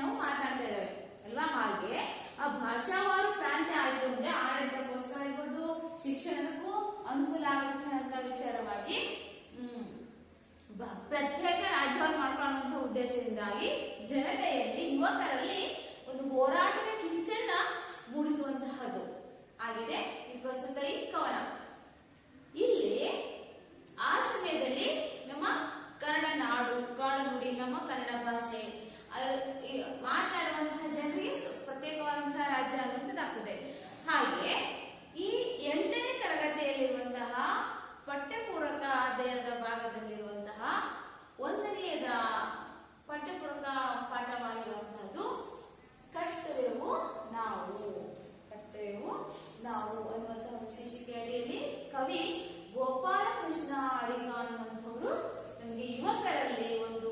ನಾವು ಮಾತಾಡ್ತಾ ಇದ್ದೇವೆ ಅಲ್ವಾ. ಹಾಗೆ ಆ ಭಾಷಾವಾರು ಪ್ರಾಂತ್ಯ ಆಯ್ತು ಅಂದ್ರೆ ಆಡಳಿತಕ್ಕೋಸ್ಕರ ಇರ್ಬೋದು, ಶಿಕ್ಷಣಕ್ಕೂ ಅನುಕೂಲ ಆಗುವಂತ ವಿಚಾರವಾಗಿ ಪ್ರತ್ಯೇಕ ರಾಜ್ಯವನ್ನು ಮಾಡ್ಕೊಳ್ಳುವಂತ ಉದ್ದೇಶದಿಂದಾಗಿ ಜನತೆಯಲ್ಲಿ, ಯುವಕರಲ್ಲಿ ಒಂದು ಹೋರಾಟದ ಕಿಂಚನ್ನ ಮೂಡಿಸುವಂತಹದ್ದು ಆಗಿದೆ ಈ ಪ್ರಸ್ತುತ ಈ ಕವನ. ಇಲ್ಲಿ ಆ ಸಮಯದಲ್ಲಿ ನಮ್ಮ ಕನ್ನಡ ನಾಡು, ನುಡಿ, ನಮ್ಮ ಕನ್ನಡ ಭಾಷೆ ಮಾತನಾಡುವಂತಹ ಜನರಿಗೆ ಪ್ರತ್ಯೇಕವಾದಂತಹ ರಾಜ್ಯ ಅನ್ನುವಂಥದ್ದಾಗ್ತದೆ. ಹಾಗೆ ಈ 8ನೇ ತರಗತಿಯಲ್ಲಿರುವಂತಹ ಪಠ್ಯಪೂರಕ ಅಧ್ಯಯನದ ಭಾಗದಲ್ಲಿರುವಂತಹ 1ನೆಯದ ಪಠ್ಯಪೂರಕ ಪಾಠವಾಗಿರುವಂತಹದ್ದು ಕರ್ತವ್ಯವು ನಾವು. ಕರ್ತವ್ಯವು ನಾವು ಅನ್ನುವಂತಹ ಶೀರ್ಷಿಕೆ ಅಡಿಯಲ್ಲಿ ಕವಿ ಗೋಪಾಲಕೃಷ್ಣ ಅಡಿಗ ಅನ್ನುವಂಥವರು ನಮಗೆ ಯುವಕರಲ್ಲಿ ಒಂದು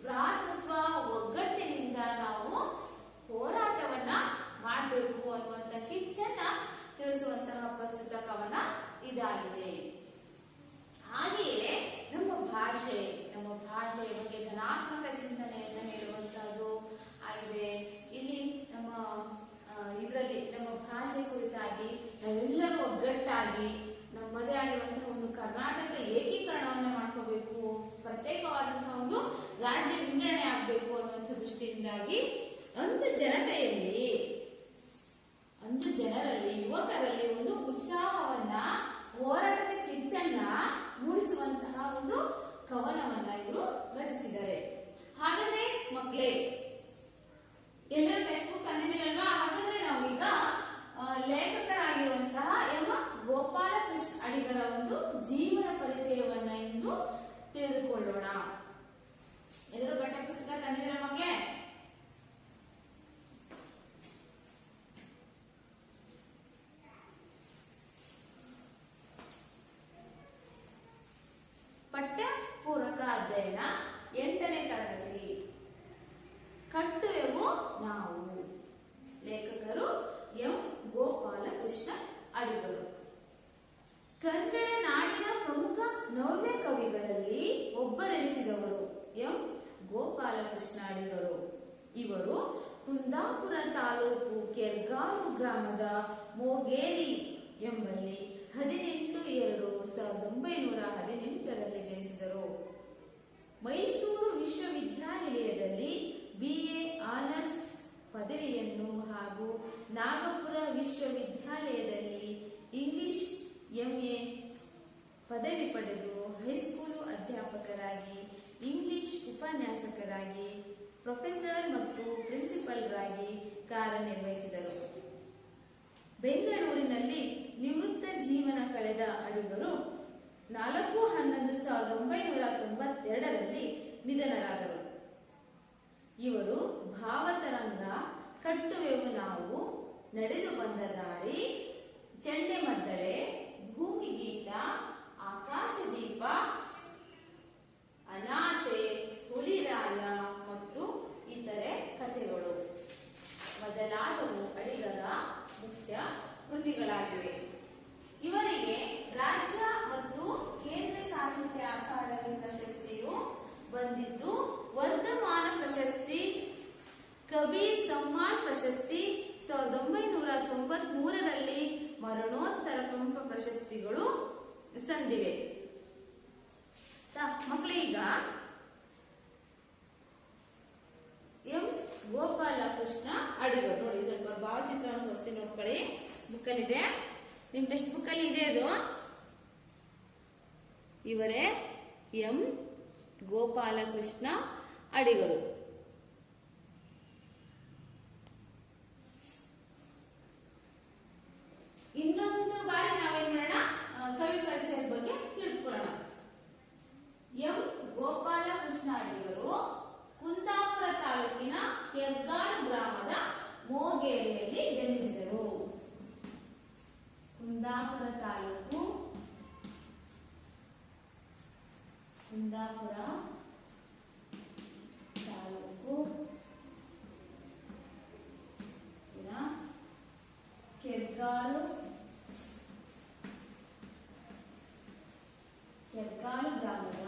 ಭ್ರಾತೃತ್ವ, ಒಗ್ಗಟ್ಟಿನಿಂದ ನಾವು ಹೋರಾಟವನ್ನ ಮಾಡಬೇಕು ಅನ್ನುವಂಥ ಕಿಚ್ಚನ್ನ ತಿಳಿಸುವಂತಹ ಪ್ರಸ್ತುತ ಕವನ ಇದಾಗಿದೆ. ಹಾಗೆಯೇ ನಮ್ಮ ಭಾಷೆಯ ಬಗ್ಗೆ ಧನಾತ್ಮಕ ಚಿಂತನೆಯನ್ನು ನೀಡುವಂತಹದ್ದು ಆಗಿದೆ. ಇಲ್ಲಿ ನಮ್ಮ ಇದರಲ್ಲಿ ನಮ್ಮ ಭಾಷೆ ಕುರಿತಾಗಿ ನಾವೆಲ್ಲರೂ ಒಗ್ಗಟ್ಟಾಗಿ ನಮ್ಮದೇ ಆಗಿರುವಂತಹ ಒಂದು ಕರ್ನಾಟಕ ಏಕೀಕರಣವನ್ನ ಮಾಡ್ಕೋಬೇಕು, ಪ್ರತ್ಯೇಕವಾದಂತಹ ಒಂದು ರಾಜ್ಯ ವಿಂಗಡಣೆ ಆಗ್ಬೇಕು ಅನ್ನುವಂಥ ದೃಷ್ಟಿಯಿಂದಾಗಿ ಅಂದು ಜನರಲ್ಲಿ ಯುವಕರಲ್ಲಿ ಒಂದು ಉತ್ಸಾಹವನ್ನ, ಹೋರಾಟದ ಕಿಚ್ಚನ್ನ ಮೂಡಿಸುವಂತಹ ಒಂದು ಕವನವನ್ನ ಇವರು ರಚಿಸಿದ್ದಾರೆ. ಹಾಗಾದ್ರೆ ಮಕ್ಕಳೇ, ಎಲ್ಲರೂ ಟೆಕ್ಸ್ಟ್ ಬುಕ್ ಅಂದಿದ್ದೀರಲ್ವಾ? ಹಾಗಾದ್ರೆ ನಾವೀಗ ಲೇಖಕರಾಗಿರುವಂತಹ ಎಂ ಗೋಪಾಲಕೃಷ್ಣ ಅಡಿಗರ ಒಂದು ಜೀವನ ಪರಿಚಯವನ್ನ ಇಂದು ತಿಳಿದುಕೊಳ್ಳೋಣ. ಎಲ್ಲರೂ ಪಠ್ಯ ಪುಸ್ತಕ ತಂದಿದ್ದೀರ ಮಕ್ಕಳೇ? ಪಠ್ಯ ಪೂರಕ ಅಧ್ಯಯನ 8ನೇ ತರಗತಿ. ಕರ್ತವ್ಯವು ನಾವು. ಲೇಖಕರು ಎಂ ಗೋಪಾಲಕೃಷ್ಣ ಅಡಿಗರು. ಕನ್ನಡ ನಾಡಿನ ಪ್ರಮುಖ ನವ್ಯ ಕವಿಗಳಲ್ಲಿ ಒಬ್ಬರೆನಿಸಿದವರು ಎಂ ಗೋಪಾಲಕೃಷ್ಣ ಅಡಿಗರು. ಇವರು ಕುಂದಾಪುರ ತಾಲೂಕು ಕೆರ್ಗಾಲು ಗ್ರಾಮದ ಮೋಗೇರಿ ಎಂಬಲ್ಲಿ 18/2/1918ರಲ್ಲಿ ಜನಿಸಿದರು. ಮೈಸೂರು ವಿಶ್ವವಿದ್ಯಾನಿಲಯದಲ್ಲಿ BA ಆನರ್ಸ್ ಪದವಿಯನ್ನು ಹಾಗೂ ನಾಗಪುರ ವಿಶ್ವವಿದ್ಯಾಲಯದಲ್ಲಿ ಇಂಗ್ಲಿಷ್ MA ಪದವಿ ಪಡೆದು ಹೈಸ್ಕೂಲು ಅಧ್ಯಾಪಕರಾಗಿ, ಇಂಗ್ಲಿಷ್ ಉಪನ್ಯಾಸಕರಾಗಿ, ಪ್ರೊಫೆಸರ್ ಮತ್ತು ಪ್ರಿನ್ಸಿಪಲ್ರಾಗಿ ಕಾರ್ಯನಿರ್ವಹಿಸಿದರು. ಬೆಂಗಳೂರಿನಲ್ಲಿ ನಿವೃತ್ತ ಜೀವನ ಕಳೆದ ಅಡಿಗರು 4/11/1992ರಲ್ಲಿ ನಿಧನರಾದರು. ಇವರು ಭಾವತರಂಗ, ಕಟ್ಟುವೆವು ನಾವು, ನಡೆದು ಬಂದ ದಾರಿ, ಚಂಡೆಮದ್ದಳೆ, ಭೂಮಿಗೀತ, ಆಕಾಶದೀಪ, ಅನಾಥೆ, ಹುಲಿರಾಯ ಮತ್ತು ಇತರೆ ಕಥೆಗಳು ಮೊದಲಾದವು ಅಡಿಗರ ಮುಖ್ಯ ಕೃತಿಗಳಾಗಿವೆ. ಇವರಿಗೆ ರಾಜ್ಯ ಮತ್ತು ಕೇಂದ್ರ ಸಾಹಿತ್ಯ ಅಕಾಡೆಮಿ ಪ್ರಶಸ್ತಿಯು ಬಂದಿದ್ದು, ವರ್ಧಮಾನ ಪ್ರಶಸ್ತಿ, ಕಬೀರ್ ಸಮ್ಮಾನ್ ಪ್ರಶಸ್ತಿ 1993ರಲ್ಲಿ ಮರಣೋತ್ತರ ಪ್ರಮುಖ ಪ್ರಶಸ್ತಿಗಳು ಸಂದಿವೆ. ಮಕ್ಕಳೀಗ ಎಂ ಗೋಪಾಲಕೃಷ್ಣ ಅಡಿಗರು ನೋಡಿ, ಸ್ವಲ್ಪ ಭಾವಚಿತ್ರವನ್ನು ತೋರಿಸ್ತೀನಿ ನೋಡ್ಕೊಳ್ಳಿ. ಬುಕ್ಕಲ್ಲಿದೆ, ನಿಮ್ ಟೆಕ್ಸ್ಟ್ ಬುಕ್ಕಲ್ಲಿ ಇದೆ ಅದು. ಇವರೇ ಎಂ ಗೋಪಾಲಕೃಷ್ಣ ಅಡಿಗರು. ಇನ್ನೊಂದು ಬಾರಿ ನಾವೇನ್ ಮಾಡೋಣ, ಕವಿ ಪರಿಚಯದ ಬಗ್ಗೆ ತಿಳ್ಕೊಳ್ಳೋಣ. ಎಂ ಗೋಪಾಲಕೃಷ್ಣ ಅಡಿಗರು ಕುಂದಾಪುರ ತಾಲೂಕಿನ ಕೆರ್ಗಾಲು ಗ್ರಾಮದ ಮೋಗೇರಿಯಲ್ಲಿ ಜನಿಸಿದರು. ಕುಂದಾಪುರ ತಾಲೂಕು, ಕುಂದಾಪುರ ತಾಲೂಕು ಕೆರ್ಗಾಲು ಗ್ರಾಮದ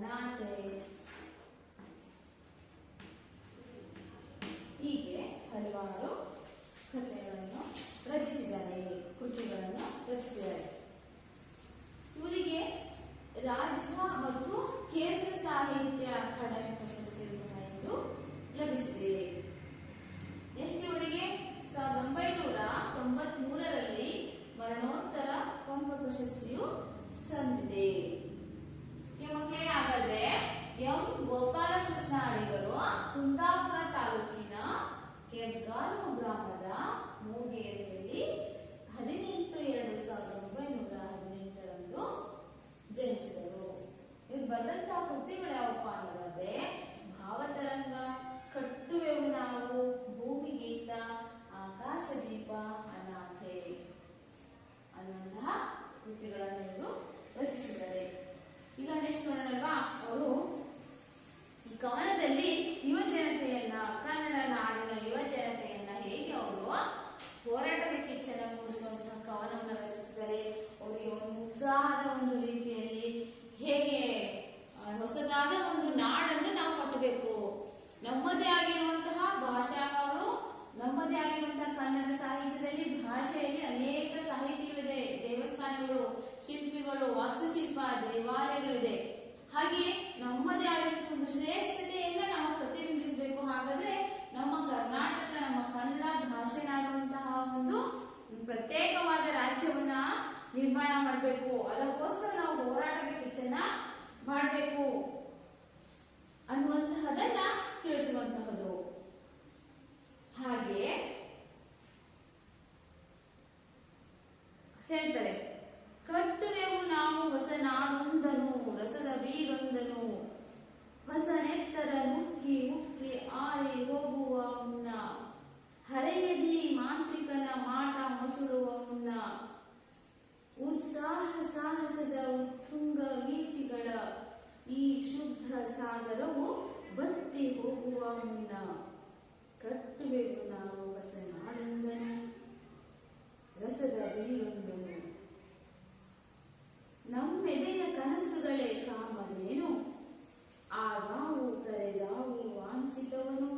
ಅನಾಥೆ, ಹೀಗೆ ಹಲವಾರು ಕಥೆಗಳನ್ನು ರಚಿಸಿದ್ದಾರೆ, ಕೃತಿಗಳನ್ನು ರಚಿಸಿದ್ದಾರೆ. ಇವರಿಗೆ ರಾಜ್ಯ ಮತ್ತು ಕೇಂದ್ರ ಸಾಹಿತ್ಯ ಅಕಾಡೆಮಿ ಪ್ರಶಸ್ತಿ ಸಹ ಇದು ಲಭಿಸಿದೆ. ನೆಕ್ಸ್ಟ್ ಇವರಿಗೆ 1993ರಲ್ಲಿ ಮರಣೋತ್ತರ ಪಂಪ ಪ್ರಶಸ್ತಿಯು ಸಂದಿದೆ. ಮಕ್ಕಳೇ, ಹಾಗಾದ್ರೆ ಎಂ ಗೋಪಾಲಕೃಷ್ಣ ಅಡಿಗರು ಕುಂದಾಪುರ ತಾಲೂಕಿನ ಕೆರ್ಗಾಲು ಗ್ರಾಮದ ಮೂಗೇರಿಯಲ್ಲಿ 18/2/1918ರಂದು ಜನಿಸಿದರು. ಇವ್ರು ಬರೆದಂತಹ ಕೃತಿಗಳು ಯಾವಪ್ಪ ಅನ್ನೋದಾದ್ರೆ ಭಾವತರಂಗ, ಕಟ್ಟುವೆವು ನಾವು, ಭೂಮಿಗೀತ, ಆಕಾಶದೀಪ, ಅನಾಥೆ ಅನ್ನುವಂತಹ ಕೃತಿಗಳನ್ನು ಇವರು ರಚಿಸಿದ್ದಾರೆ. ಈಗ ನೆಕ್ಸ್ಟ್ ನೋಡೋಣಲ್ವಾ, ಅವರು ಈ ಕವನದಲ್ಲಿ ಯುವ ಜನತೆಯನ್ನ, ಕನ್ನಡ ನಾಡಿನ ಯುವ ಜನತೆಯನ್ನ ಹೇಗೆ ಅವರು ಹೋರಾಟದ ಕಿಚ್ಚನ್ನು ಮೂಡಿಸುವಂತಹ ಕವನವನ್ನು ರಚಿಸಿದ್ದಾರೆ. ಅವರಿಗೆ ಒಂದು ಉತ್ಸಾಹದ ಒಂದು ರೀತಿಯಲ್ಲಿ ಹೇಗೆ ಹೊಸದಾದ ಒಂದು ನಾಡನ್ನು ನಾವು ಕಟ್ಟಬೇಕು, ನಮ್ಮದೇ ಆಗಿರುವಂತಹ ಭಾಷಾವರು, ನಮ್ಮದೇ ಆಗಿರುವಂತಹ ಕನ್ನಡ ಸಾಹಿತ್ಯದಲ್ಲಿ ಭಾಷೆಯಲ್ಲಿ ಅನೇಕ ಸಾಹಿತಿಗಳಿದೆ, ದೇವಸ್ಥಾನಗಳು, ಶಿಲ್ಪಿಗಳು, ವಾಸ್ತುಶಿಲ್ಪ, ದೇವಾಲಯಗಳಿದೆ. ಹಾಗೆ ನಮ್ಮದೇ ಆದಂತಹ ಒಂದು ಶ್ರೇಷ್ಠತೆಯನ್ನ ನಾವು ಪ್ರತಿಬಿಂಬಿಸಬೇಕು. ಹಾಗಾದ್ರೆ ನಮ್ಮ ಕರ್ನಾಟಕ, ನಮ್ಮ ಕನ್ನಡ ಭಾಷೆನಾಡುವಂತಹ ಒಂದು ಪ್ರತ್ಯೇಕವಾದ ರಾಜ್ಯವನ್ನ ನಿರ್ಮಾಣ ಮಾಡಬೇಕು. ಅದಕ್ಕೋಸ್ಕರ ನಾವು ಹೋರಾಟದ ಕಿಚ್ಚನ್ನ ಮಾಡಬೇಕು ಅನ್ನುವಂತಹದನ್ನ ತಿಳಿಸುವಂತಹದ್ದು. ಹಾಗೆ ಹೇಳ್ತಾರೆ, ಕಟ್ಟುವೆವು ನಾವು ಹೊಸ ನಾಡೊಂದನು, ರಸದ ಬೀಡೊಂದನು, ಹೊಸ ನೆತ್ತರ ಮುಕ್ಕಿ ಮುಕ್ಕಿ ಆರಿ ಹೋಗುವ ಮುನ್ನ, ಹರೆಯದಿ ಮಾಂತ್ರಿಕನ ಮಾಟ ಮೊಸುಳುವ ಮುನ್ನ, ಉತ್ಸಾಹ ಸಾಹಸದ ಉತ್ತುಂಗ ವೀಚಿಗಳ ಈ ಶುದ್ಧ ಸಾಗರವು ಬತ್ತಿ ಹೋಗುವ ಮುನ್ನ, ಕಟ್ಟುವೆವು ನಾವು ಹೊಸ ನಾಡೊಂದನು, ರಸದ ಬೀಡೊಂದನು, ನಮ್ಮೆದೆಯ ಕನಸುಗಳೇ ಕಾಮನೇನು, ಆಗಾವು ಕರೆದಾವು ವಾಂಚಿತವನು,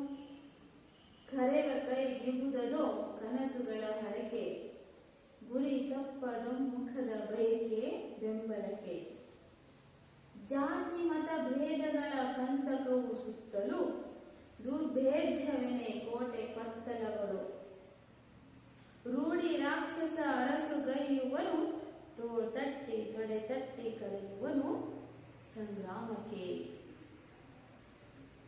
ಕರೆವ ಕೈಗಿವುದದೋ ಕನಸುಗಳ ಹರಕೆ, ಗುರಿ ತಪ್ಪದ ಮುಖದ ಬಯಕೆ ಬೆಂಬಲಕ್ಕೆ, ಜಾತಿ ಮತ ಭೇದಗಳ ಕಂದಕವು ಸುತ್ತಲೂ ದುರ್ಭೇದ್ಯವೆನೆ ಕೋಟೆ ಕತ್ತಲಗಳು, ರೂಢಿ ರಾಕ್ಷಸ ಅರಸುಗೈಯುವನು, ತೋಳ್ ತಟ್ಟಿ ತೊಡೆ ತಟ್ಟಿ ಕರೆಯುವನು ಸಂಗ್ರಾಮಕ್ಕೆ,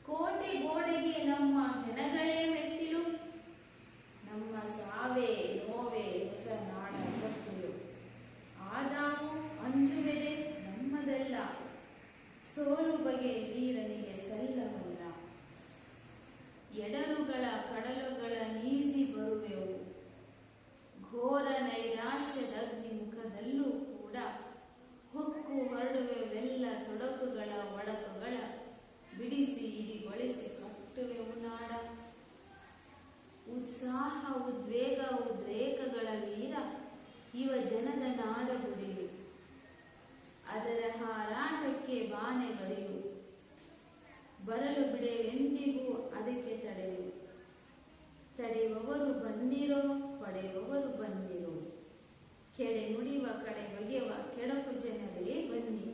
ಕೋಟೆ ಗೋಡೆಗೆ ನಮ್ಮ ಹೆಣಗಳೇ ಮೆಟ್ಟಿಲು, ನಮ್ಮ ಸಾವೇ ನೋವೇ ಹೊಸ ನಾಡ ಕಟ್ಟಲು, ಆದಾವು ಅಂಜುವೆದೆ ನಮ್ಮದೆಲ್ಲ, ಸೋಲು ಬಗೆ ವೀರನಿಗೆ ಸಲ್ಲವಲ್ಲ, ಎಡರುಗಳ ಕಡಲುಗಳ ನೀಸಿ ಬರುವೆವು, ಘೋರ ನೈರಾಶ್ಯದ ಅಗ್ನಿಮುಖದಲ್ಲೂ ಕೂಡ ಹೊಕ್ಕು ಹೊರಡುವೆವೆಲ್ಲ ತೊಡಕುಗಳ ಒಡಕುಗಳ, ಬಿಡಿಸಿ ಇಡಿಗೊಳಿಸಿ ಕಟ್ಟುವೆವು ನಾಡ, ಉತ್ಸಾಹ ಉದ್ವೇಗ ಉದ್ರೇಕಗಳ ವೀರ ಇವ ಜನದ ನಾಡ ಗುಡಿಯು, ಅದರ ಹಾರಾಟಕ್ಕೆ ಬಾನೆಗಳಿಯು, ಬರಲು ಬಿಡೆವೆಂದಿಗೂ ಅದಕ್ಕೆ ತಡೆಯು, ತಡೆಯುವವರು ಬನ್ನಿರೋ ಪಡೆಯುವವರು ಬನ್ನಿರೋ, ಕೆಡೆ ನುಡಿವ ಕಡೆ ಬಗೆವ ಕೆಡಕು ಜನರೇ ಬನ್ನಿ,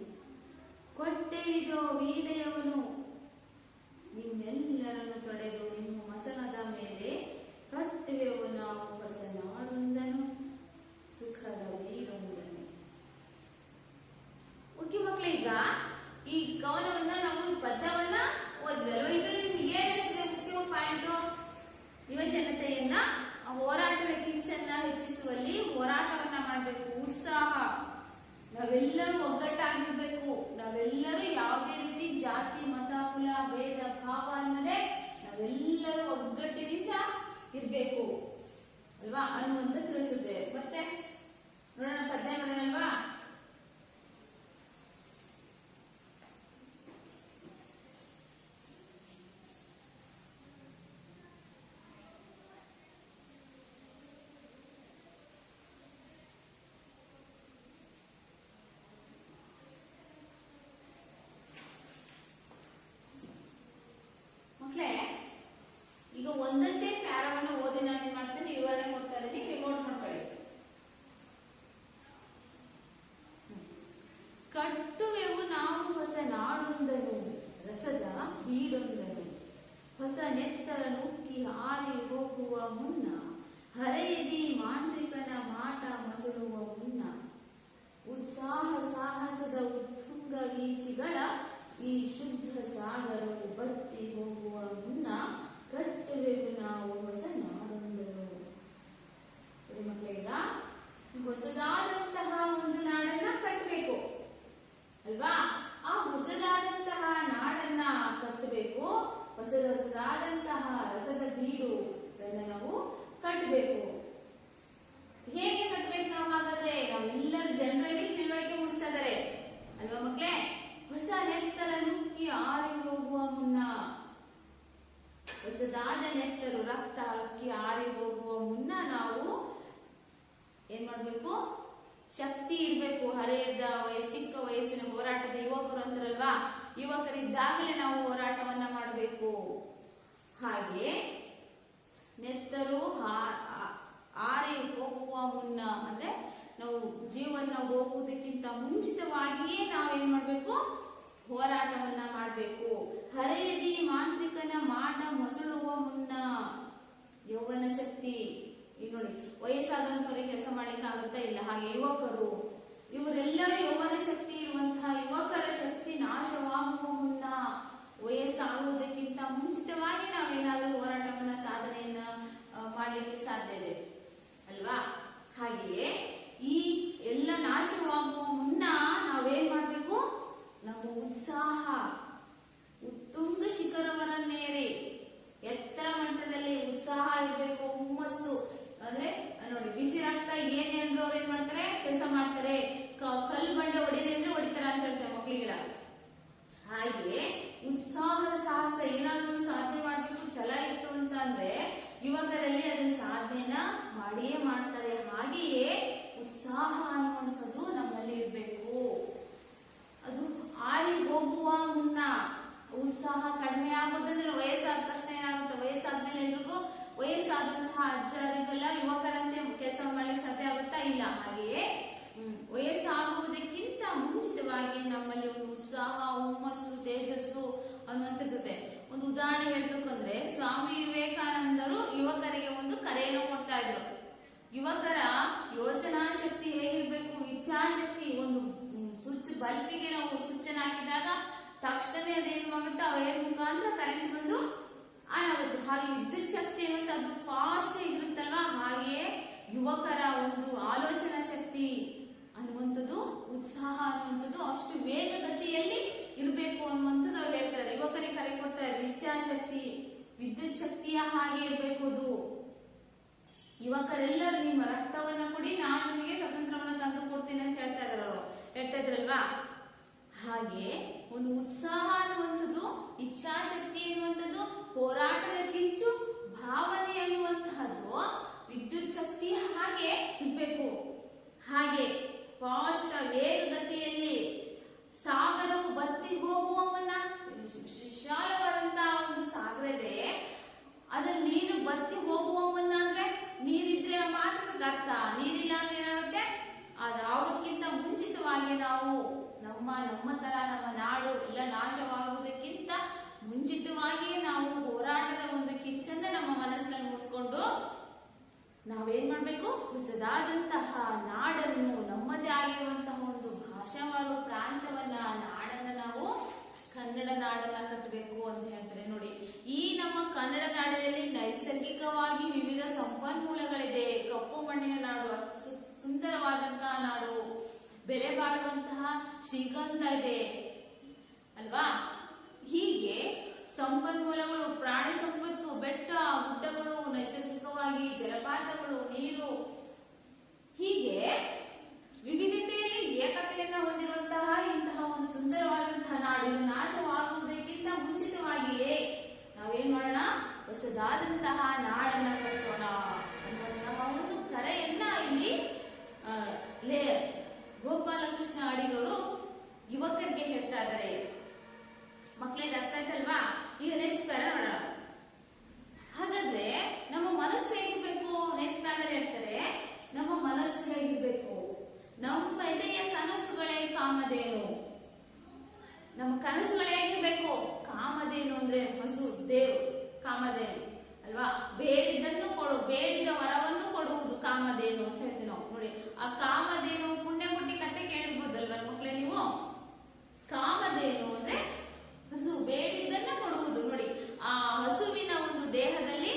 ಕೊಟ್ಟೆಯಿದೋ ವೀಡೆಯವನು ನಿಮ್ಮೆಲ್ಲರನ್ನು ತೊಡೆದು ನಿಮ್ಮ ಮಸನದ ಮೇಲೆ ಕಟ್ಟುವೆವು ನಾವು ಹೊಸ ನಾಡೊಂದನು, ಸುಖದ ವೀರೊಂದನು. ಓಕೆ ಮಕ್ಕಳೇ, ಈಗ ಈ ಕವನವನ್ನ ನಾವು ಪದ್ಯವನ್ನ ಓದಿದಲ್ವ, ಇದರಲ್ಲಿ ನಿಮ್ಗೆ ಏನಿಸಿದೆ ಮುಖ್ಯ ಪಾಯಿಂಟು, ಯುವ ಜನತೆಯನ್ನ ಹೋರಾಟದ ಕಿಚ್ಚನ್ನ ಹೆಚ್ಚಿಸುವಲ್ಲಿ ಹೋರಾಟವನ್ನ ಮಾಡಬೇಕು, ಉತ್ಸಾಹ, ನಾವೆಲ್ಲರೂ ಒಗ್ಗಟ್ಟಾಗಿರ್ಬೇಕು, ನಾವೆಲ್ಲರೂ ಯಾವುದೇ ರೀತಿ ಜಾತಿ ಮತ ಕುಲ ಭೇದ ಭಾವ ಅನ್ನದೇ ನಾವೆಲ್ಲರೂ ಒಗ್ಗಟ್ಟಿನಿಂದ ಇರ್ಬೇಕು ಅಲ್ವಾ ಅನ್ನುವಂತ ತಿಳಿಸುತ್ತೆ. ಮತ್ತೆ ನೋಡೋಣ, ಪದ್ಯ ನೋಡೋಣಲ್ವಾ. ರಸದ ಬೀಡೊಂದನು ಹೊಸ ನೆತ್ತರ ನುಕ್ಕಿ ಹಾರಿ ಹೋಗುವ ಮುನ್ನ ಹರೆಯದಿ ಮಾಂತ್ರಿಕನ ಮಾಟ ಮಸುಳುವ ಮುನ್ನ ಉತ್ಸಾಹ ಸಾಹಸದ ಉತ್ತುಂಗ ವೀಚಿಗಳ ಈ ಶುದ್ಧ ಸಾಗರವು ಬತ್ತಿ ಹೋಗುವ ಮುನ್ನ ಕಟ್ಟುವೆವು ನಾವು ಹೊಸ ನಾಡೊಂದನು. ಮಕ್ಕಳೀಗ ಹೊಸದಾದಂತಹ ಒಂದು ನಾಡನ್ನ ಕಟ್ಟಬೇಕು ಅಲ್ವಾ? ಆ ಹೊಸದಾದಂತಹ ನಾಡನ್ನ ಕಟ್ಟಬೇಕು. ಹೊಸದಾದಂತಹ ರಸದ ಬೀಡು ಅದನ್ನ ನಾವು ಕಟ್ಟಬೇಕು. ಹೇಗೆ ಕಟ್ಟಬೇಕು ನಾವು? ಹಾಗಾದ್ರೆ ನಾವೆಲ್ಲರೂ ಜನರಲ್ಲಿ ತಿಳುವಳಿಕೆ ಮೂಡಿಸ್ತಾ ಇದ್ದಾರೆ ಅಲ್ವಾ ಮಕ್ಕಳೇ? ಹೊಸ ನೆತ್ತರ ನುಕ್ಕಿ ಆರಿ ಹೋಗುವ ಮುನ್ನ, ಹೊಸದಾದ ನೆತ್ತರು ರಕ್ತ ಅಕ್ಕಿ ಆರಿ ಹೋಗುವ ಮುನ್ನ ನಾವು ಏನ್ ಮಾಡ್ಬೇಕು? ಶಕ್ತಿ ಇರ್ಬೇಕು. ಹರೆಯದ ಚಿಕ್ಕ ವಯಸ್ಸಿನ ಹೋರಾಟದ ಯುವಕರು ಅಂತಾರಲ್ವಾ, ಯುವಕರಿದ್ದಾಗಲೇ ನಾವು ಹೋರಾಟವನ್ನ ಮಾಡಬೇಕು. ಹಾಗೆ ನೆತ್ತರು ಆರಿ ಹೋಗುವ ಮುನ್ನ ಅಂದ್ರೆ ನಾವು ಜೀವನ ಹೋಗುವುದಕ್ಕಿಂತ ಮುಂಚಿತವಾಗಿಯೇ ನಾವೇನ್ ಮಾಡ್ಬೇಕು? ಹೋರಾಟವನ್ನ ಮಾಡಬೇಕು. ಹರೆಯದಿ ಮಾಂತ್ರಿಕನ ಮಾಟ ಮಸುಳುವ ಮುನ್ನ, ಯೌವನ ಶಕ್ತಿ ಈಗ ನೋಡಿ, ವಯಸ್ಸಾದಂತವರಿಗೆ ಕೆಲಸ ಮಾಡ್ಲಿಕ್ಕೆ ಆಗುತ್ತಾ ಇಲ್ಲ. ಹಾಗೆ ಯುವಕರು, ಇವರೆಲ್ಲರೂ ಯೌವನ ಶಕ್ತಿ ಇರುವಂತಹ ಯುವಕರ ಶಕ್ತಿ ನಾಶವಾಗುವ ಮುನ್ನ, ವಯಸ್ಸಾಗುವುದಕ್ಕಿಂತ ಮುಂಚಿತವಾಗಿ ನಾವೇನಾದರೂ ಹೋರಾಟವನ್ನ ಸಾಧನೆಯನ್ನ ಮಾಡ್ಲಿಕ್ಕೆ ಸಾಧ್ಯ ಇದೆ ಅಲ್ವಾ? ಹಾಗೆಯೇ ಈ ಎಲ್ಲ ನಾಶವಾಗುವ ಮುನ್ನ ನಾವೇನ್ ಮಾಡ್ಬೇಕು? ನಮ್ಮ ಉತ್ಸಾಹ ಉತ್ತುಂಗ ಶಿಖರವನ್ನೇರಿ ಎತ್ತರ ಮಟ್ಟದಲ್ಲಿ ಉತ್ಸಾಹ ಇರಬೇಕು, ಹುಮ್ಮಸ್ಸು. ಅಂದ್ರೆ ನೋಡಿ, ಬಿಸಿ ರಕ್ತ ಏನೇ ಅಂದ್ರೂ ಅವ್ರು ಏನ್ ಮಾಡ್ತಾರೆ? ಕೆಲಸ ಮಾಡ್ತಾರೆ. ಕಲ್ಲು ಬಂಡೆ ಹೊಡಿದೆ ಅಂದ್ರೆ ಹೊಡಿತಾರ ಅಂತ ಹೇಳ್ತಾರೆ ಮಕ್ಕಳಿಗೆಲ್ಲ. ಹಾಗೆ ಉತ್ಸಾಹದ ಸಾಹಸ, ಏನಾದ್ರೂ ಸಾಧನೆ ಮಾಡ್ಬೇಕು ಛಲ ಇತ್ತು ಅಂತ ಅಂದ್ರೆ ಯುವಕರಲ್ಲಿ ಅದನ್ನ ಸಾಧನೆನ ಮಾಡಿಯೇ ಮಾಡ್ತಾರೆ. ಹಾಗೆಯೇ ಉತ್ಸಾಹ ಅನ್ನುವಂಥದ್ದು ನಮ್ಮಲ್ಲಿ ಇರ್ಬೇಕು. ಅದು ಆರಿ ಹೋಗುವ ಮುನ್ನ ಉತ್ಸಾಹ ಕಡಿಮೆ ಆಗೋದಂದ್ರೆ ವಯಸ್ಸಾದ ತಕ್ಷಣ ಏನಾಗುತ್ತೆ? ವಯಸ್ಸಾದ್ಮೇಲೆ ಎಲ್ರಿಗೂ ವಯಸ್ಸಾದಂತಹ ಅಜ್ಜರಿಗೆಲ್ಲ ಯುವಕರಂತೆ ಕೆಲಸ ಮಾಡ್ಲಿಕ್ಕೆ ಸಾಧ್ಯ ಆಗುತ್ತಾ? ಇಲ್ಲ. ಹಾಗೆಯೇ ವಯಸ್ಸಾಗುವುದಕ್ಕಿಂತ ಮುಂಚಿತವಾಗಿ ನಮ್ಮಲ್ಲಿ ಒಂದು ಉತ್ಸಾಹ, ಹುಮ್ಮಸ್ಸು, ತೇಜಸ್ಸು ಅನ್ನುವಂಥದ್ದಿರುತ್ತೆ. ಒಂದು ಉದಾಹರಣೆ ಹೇಳ್ಬೇಕು ಅಂದ್ರೆ, ಸ್ವಾಮಿ ವಿವೇಕಾನಂದರು ಯುವಕರಿಗೆ ಒಂದು ಕರೆಯನ್ನು ಕೊಡ್ತಾ ಇದ್ರು. ಯುವಕರ ಯೋಚನಾ ಶಕ್ತಿ ಹೇಗಿರ್ಬೇಕು? ಇಚ್ಛಾಶಕ್ತಿ. ಒಂದು ಸ್ವಿಚ್ ಬಲ್ಬಿಗೆ ನಾವು ಸ್ವಿಚ್ ಅನ್ನು ಹಾಕಿದಾಗ ತಕ್ಷಣವೇ ಅದೇನಾಗುತ್ತೆ? ಆ ವೈರ್ ಮುಖಾಂತರ ಕರೆಂಟ್ ಬಂದು ಆನ್ ಆಗುತ್ತೆ. ಹಾಗೆ ವಿದ್ಯುತ್ ಶಕ್ತಿ ಅನ್ನುವಂಥ ಅದು ಫಾಸ್ಟ್ ಇರುತ್ತಲ್ವಾ? ಹಾಗೆಯೇ ಯುವಕರ ಒಂದು ಆಲೋಚನಾ ಶಕ್ತಿ ಅನ್ನುವಂಥದ್ದು, ಉತ್ಸಾಹ ಅನ್ನುವಂಥದ್ದು ಅಷ್ಟು ವೇಗಗತಿಯಲ್ಲಿ ಇರಬೇಕು ಅನ್ನುವಂಥದ್ದು ಅವ್ರು ಹೇಳ್ತಾರೆ. ಯುವಕರಿಗೆ ಕರೆ ಕೊಡ್ತಾ ಇದ್ದಾರೆ. ಇಚ್ಛಾಶಕ್ತಿ, ವಿದ್ಯುತ್ ಶಕ್ತಿಯ ಹಾಗೆ ಇರಬೇಕು ಅದು. ಯುವಕರೆಲ್ಲರೂ ನಿಮ್ಮ ರಕ್ತವನ್ನ ಕೊಡಿ, ನಾನು ನಿಮಗೆ ಸ್ವತಂತ್ರವನ್ನ ತಂದು ಕೊಡ್ತೀನಿ ಅಂತ ಹೇಳ್ತಾ ಇದ್ರಲ್ವಾ? ಹಾಗೆ ಒಂದು ಉತ್ಸಾಹ ಅನ್ನುವಂಥದ್ದು, ಇಚ್ಛಾಶಕ್ತಿ ಅನ್ನುವಂಥದ್ದು, ಹೋರಾಟದ ಕಿಚ್ಚು ಭಾವನೆ ಅನ್ನುವಂತಹದ್ದು ವಿದ್ಯುತ್ ಶಕ್ತಿ ಹಾಗೆ ಇರ್ಬೇಕು. ಹಾಗೆ ಫಾಸ್ಟ್ ವೇಗಗತಿಯಲ್ಲಿ ಸಾಗರವು ಬತ್ತಿ ಹೋಗುವ ಮುನ್ನ, ವಿಶಾಲವಾದಂತಹ ಒಂದು ಸಾಗರ ಇದೆ, ಅದ್ರಲ್ಲಿ ನೀರು ಬತ್ತಿ ಹೋಗುವ ಮುನ್ನ ಅಂದ್ರೆ ನೀರಿದ್ರೆ ಮಾತ್ರ ಅರ್ಥ. ನೀರಿಲ್ಲ ಅಂದ್ರೆ ಏನಾಗುತ್ತೆ? ಅದಾಗೋದಕ್ಕಿಂತ ಮುಂಚಿತವಾಗಿ ನಾವು ನಮ್ಮ ತರ ನಮ್ಮ ನಾಡು ಎಲ್ಲ ನಾಶವಾಗುವುದಕ್ಕಿಂತ ಮುಂಚಿತವಾಗಿಯೇ ನಾವು ಹೋರಾಟದ ಒಂದು ಕಿಚ್ಚನ್ನ ನಮ್ಮ ಮನಸ್ಸಿನಲ್ಲಿ ಮೂಡಿಸ್ಕೊಂಡು ನಾವೇನ್ ಮಾಡ್ಬೇಕು? ಹೊಸದಾದಂತಹ ನಾಡನ್ನು, ನಮ್ಮದೇ ಆಗಿರುವಂತಹ ಒಂದು ಭಾಷಾವಾರು ಪ್ರಾಂತವನ್ನ, ನಾಡನ್ನ ನಾವು ಕನ್ನಡ ನಾಡನ್ನ ಕಟ್ಟಬೇಕು ಅಂತ ಹೇಳ್ತಾರೆ. ನೋಡಿ, ಈ ನಮ್ಮ ಕನ್ನಡ ನಾಡಿನಲ್ಲಿ ನೈಸರ್ಗಿಕವಾಗಿ ವಿವಿಧ ಸಂಪನ್ಮೂಲಗಳಿದೆ. ಕಪ್ಪು ಮಣ್ಣಿನ ನಾಡು, ಸುಂದರವಾದಂತಹ ನಾಡು, ಬೆಲೆ ಬಾಳುವಂತಹ ಶ್ರೀಗಂಧ ಇದೆ ಅಲ್ವಾ? ಹೀಗೆ ಸಂಪನ್ಮೂಲಗಳು, ಪ್ರಾಣಿ ಸಂಪತ್ತು, ಬೆಟ್ಟ ಗುಡ್ಡಗಳು, ನೈಸರ್ಗಿಕವಾಗಿ ಜಲಪಾತಗಳು, ನೀರು, ಹೀಗೆ ವಿವಿಧತೆಯಲ್ಲಿ ಏಕತೆಯನ್ನ ಹೊಂದಿರುವಂತಹ ಇಂತಹ ಒಂದು ಸುಂದರವಾದಂತಹ ನಾಡು ನಾಶವಾಗುವುದಕ್ಕಿಂತ ಮುಂಚಿತವಾಗಿಯೇ ನಾವೇನ್ ಮಾಡೋಣ? ಹೊಸದಾದಂತಹ ನಾಡನ್ನ ಕಟ್ಟೋಣ ಅನ್ನುವಂತಹ ಒಂದು ಕರೆಯನ್ನ ಇಲ್ಲಿ ಗೋಪಾಲಕೃಷ್ಣ ಅಡಿಗರು ಯುವಕರಿಗೆ ಹೇಳ್ತಾ ಇದ್ದಾರೆ. ಮಕ್ಕಳಿಗೆ ಅರ್ಥ ಆಯ್ತಲ್ವಾ? ಈಗ ನೆಕ್ಸ್ಟ್ ಪ್ಯಾರ ನೋಡೋಣ. ಹಾಗಾದ್ರೆ ನಮ್ಮ ಮನಸ್ಸು ಹೇಗಿರ್ಬೇಕು? ನೆಕ್ಸ್ಟ್ ಪ್ಯಾರಲ್ಲಿ ಹೇಳ್ತಾರೆ, ನಮ್ಮ ಮನಸ್ಸು ಹೇಗಿರ್ಬೇಕು? ನಮ್ಮ ಎದೆಯ ಕನಸುಗಳೇ ಕಾಮಧೇನು. ನಮ್ಮ ಕನಸುಗಳೇ ಹೇಗಿರ್ಬೇಕು? ಕಾಮಧೇನು ಅಂದ್ರೆ ಹಸು, ದೇವ್ ಕಾಮಧೇನು ಅಲ್ವಾ. ಬೇಡಿದ್ದನ್ನು ಬೇಡಿದ ವರವನ್ನು ಕೊಡುವುದು ಕಾಮಧೇನು ಅಂತ ಹೇಳ್ತೀವಿ ನಾವು. ನೋಡಿ, ಆ ಕಾಮಧೇನು ಪುಣ್ಯಕೋಟಿ ಕತೆ ಕೇಳಿರ್ಬೋದಲ್ವಾ ಮಕ್ಕಳೇ ನೀವು. ಕಾಮಧೇನು ಅಂದ್ರೆ ಹಸು, ಬೇಡಿದ್ದನ್ನ ಕೊಡುವುದು. ನೋಡಿ, ಆ ಹಸುವಿನ ಒಂದು ದೇಹದಲ್ಲಿ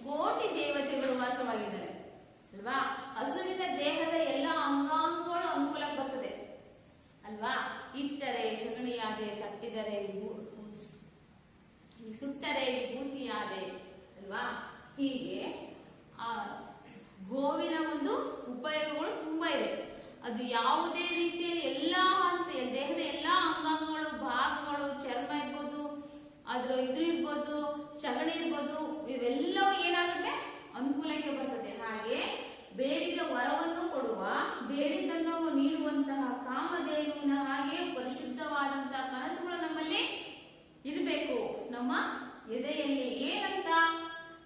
ಕೋಟಿ ದೇವತೆಗಳು ವಾಸವಾಗಿದ್ದಾರೆ ಅಲ್ವಾ. ಹಸುವಿನ ದೇಹದ ಎಲ್ಲ ಅಂಗಾಂಗಗಳು ಅನುಕೂಲಕ್ಕೆ ಬರ್ತದೆ ಅಲ್ವಾ. ಇಟ್ಟರೆ ಸಗಣಿಯಾದೆ, ತಟ್ಟಿದರೆ ಸುಟ್ಟರೆ ವಿಭೂತಿಯಾದೆ ಅಲ್ವಾ. ಹೀಗೆ ಆ ಗೋವಿನ ಒಂದು ಉಪಯೋಗಗಳು ತುಂಬಾ ಇದೆ. ಅದು ಯಾವುದೇ ರೀತಿಯಲ್ಲಿ ಎಲ್ಲಾ ದೇಹದ ಎಲ್ಲಾ ಅಂಗಾಂಗಗಳು, ಭಾಗಗಳು, ಚರ್ಮ ಇರ್ಬೋದು, ಅದ್ರ ಇರ್ಬೋದು, ಸಗಣಿ ಇರ್ಬೋದು, ಇವೆಲ್ಲವೂ ಏನಾಗುತ್ತೆ ಅನುಕೂಲಕ್ಕೆ ಬರ್ತದೆ. ಹಾಗೆ ಬೇಡಿದ ವರವನ್ನು ಕೊಡುವ, ಬೇಡಿದ್ದನ್ನು ನೀಡುವಂತಹ ಕಾಮಧೇನುವಿನ ಹಾಗೆ ಪರಿಶುದ್ಧವಾದಂತಹ ಕನಸುಗಳು ನಮ್ಮಲ್ಲಿ ಇರಬೇಕು. ನಮ್ಮ ಎದೆಯಲ್ಲಿ ಏನಂತ,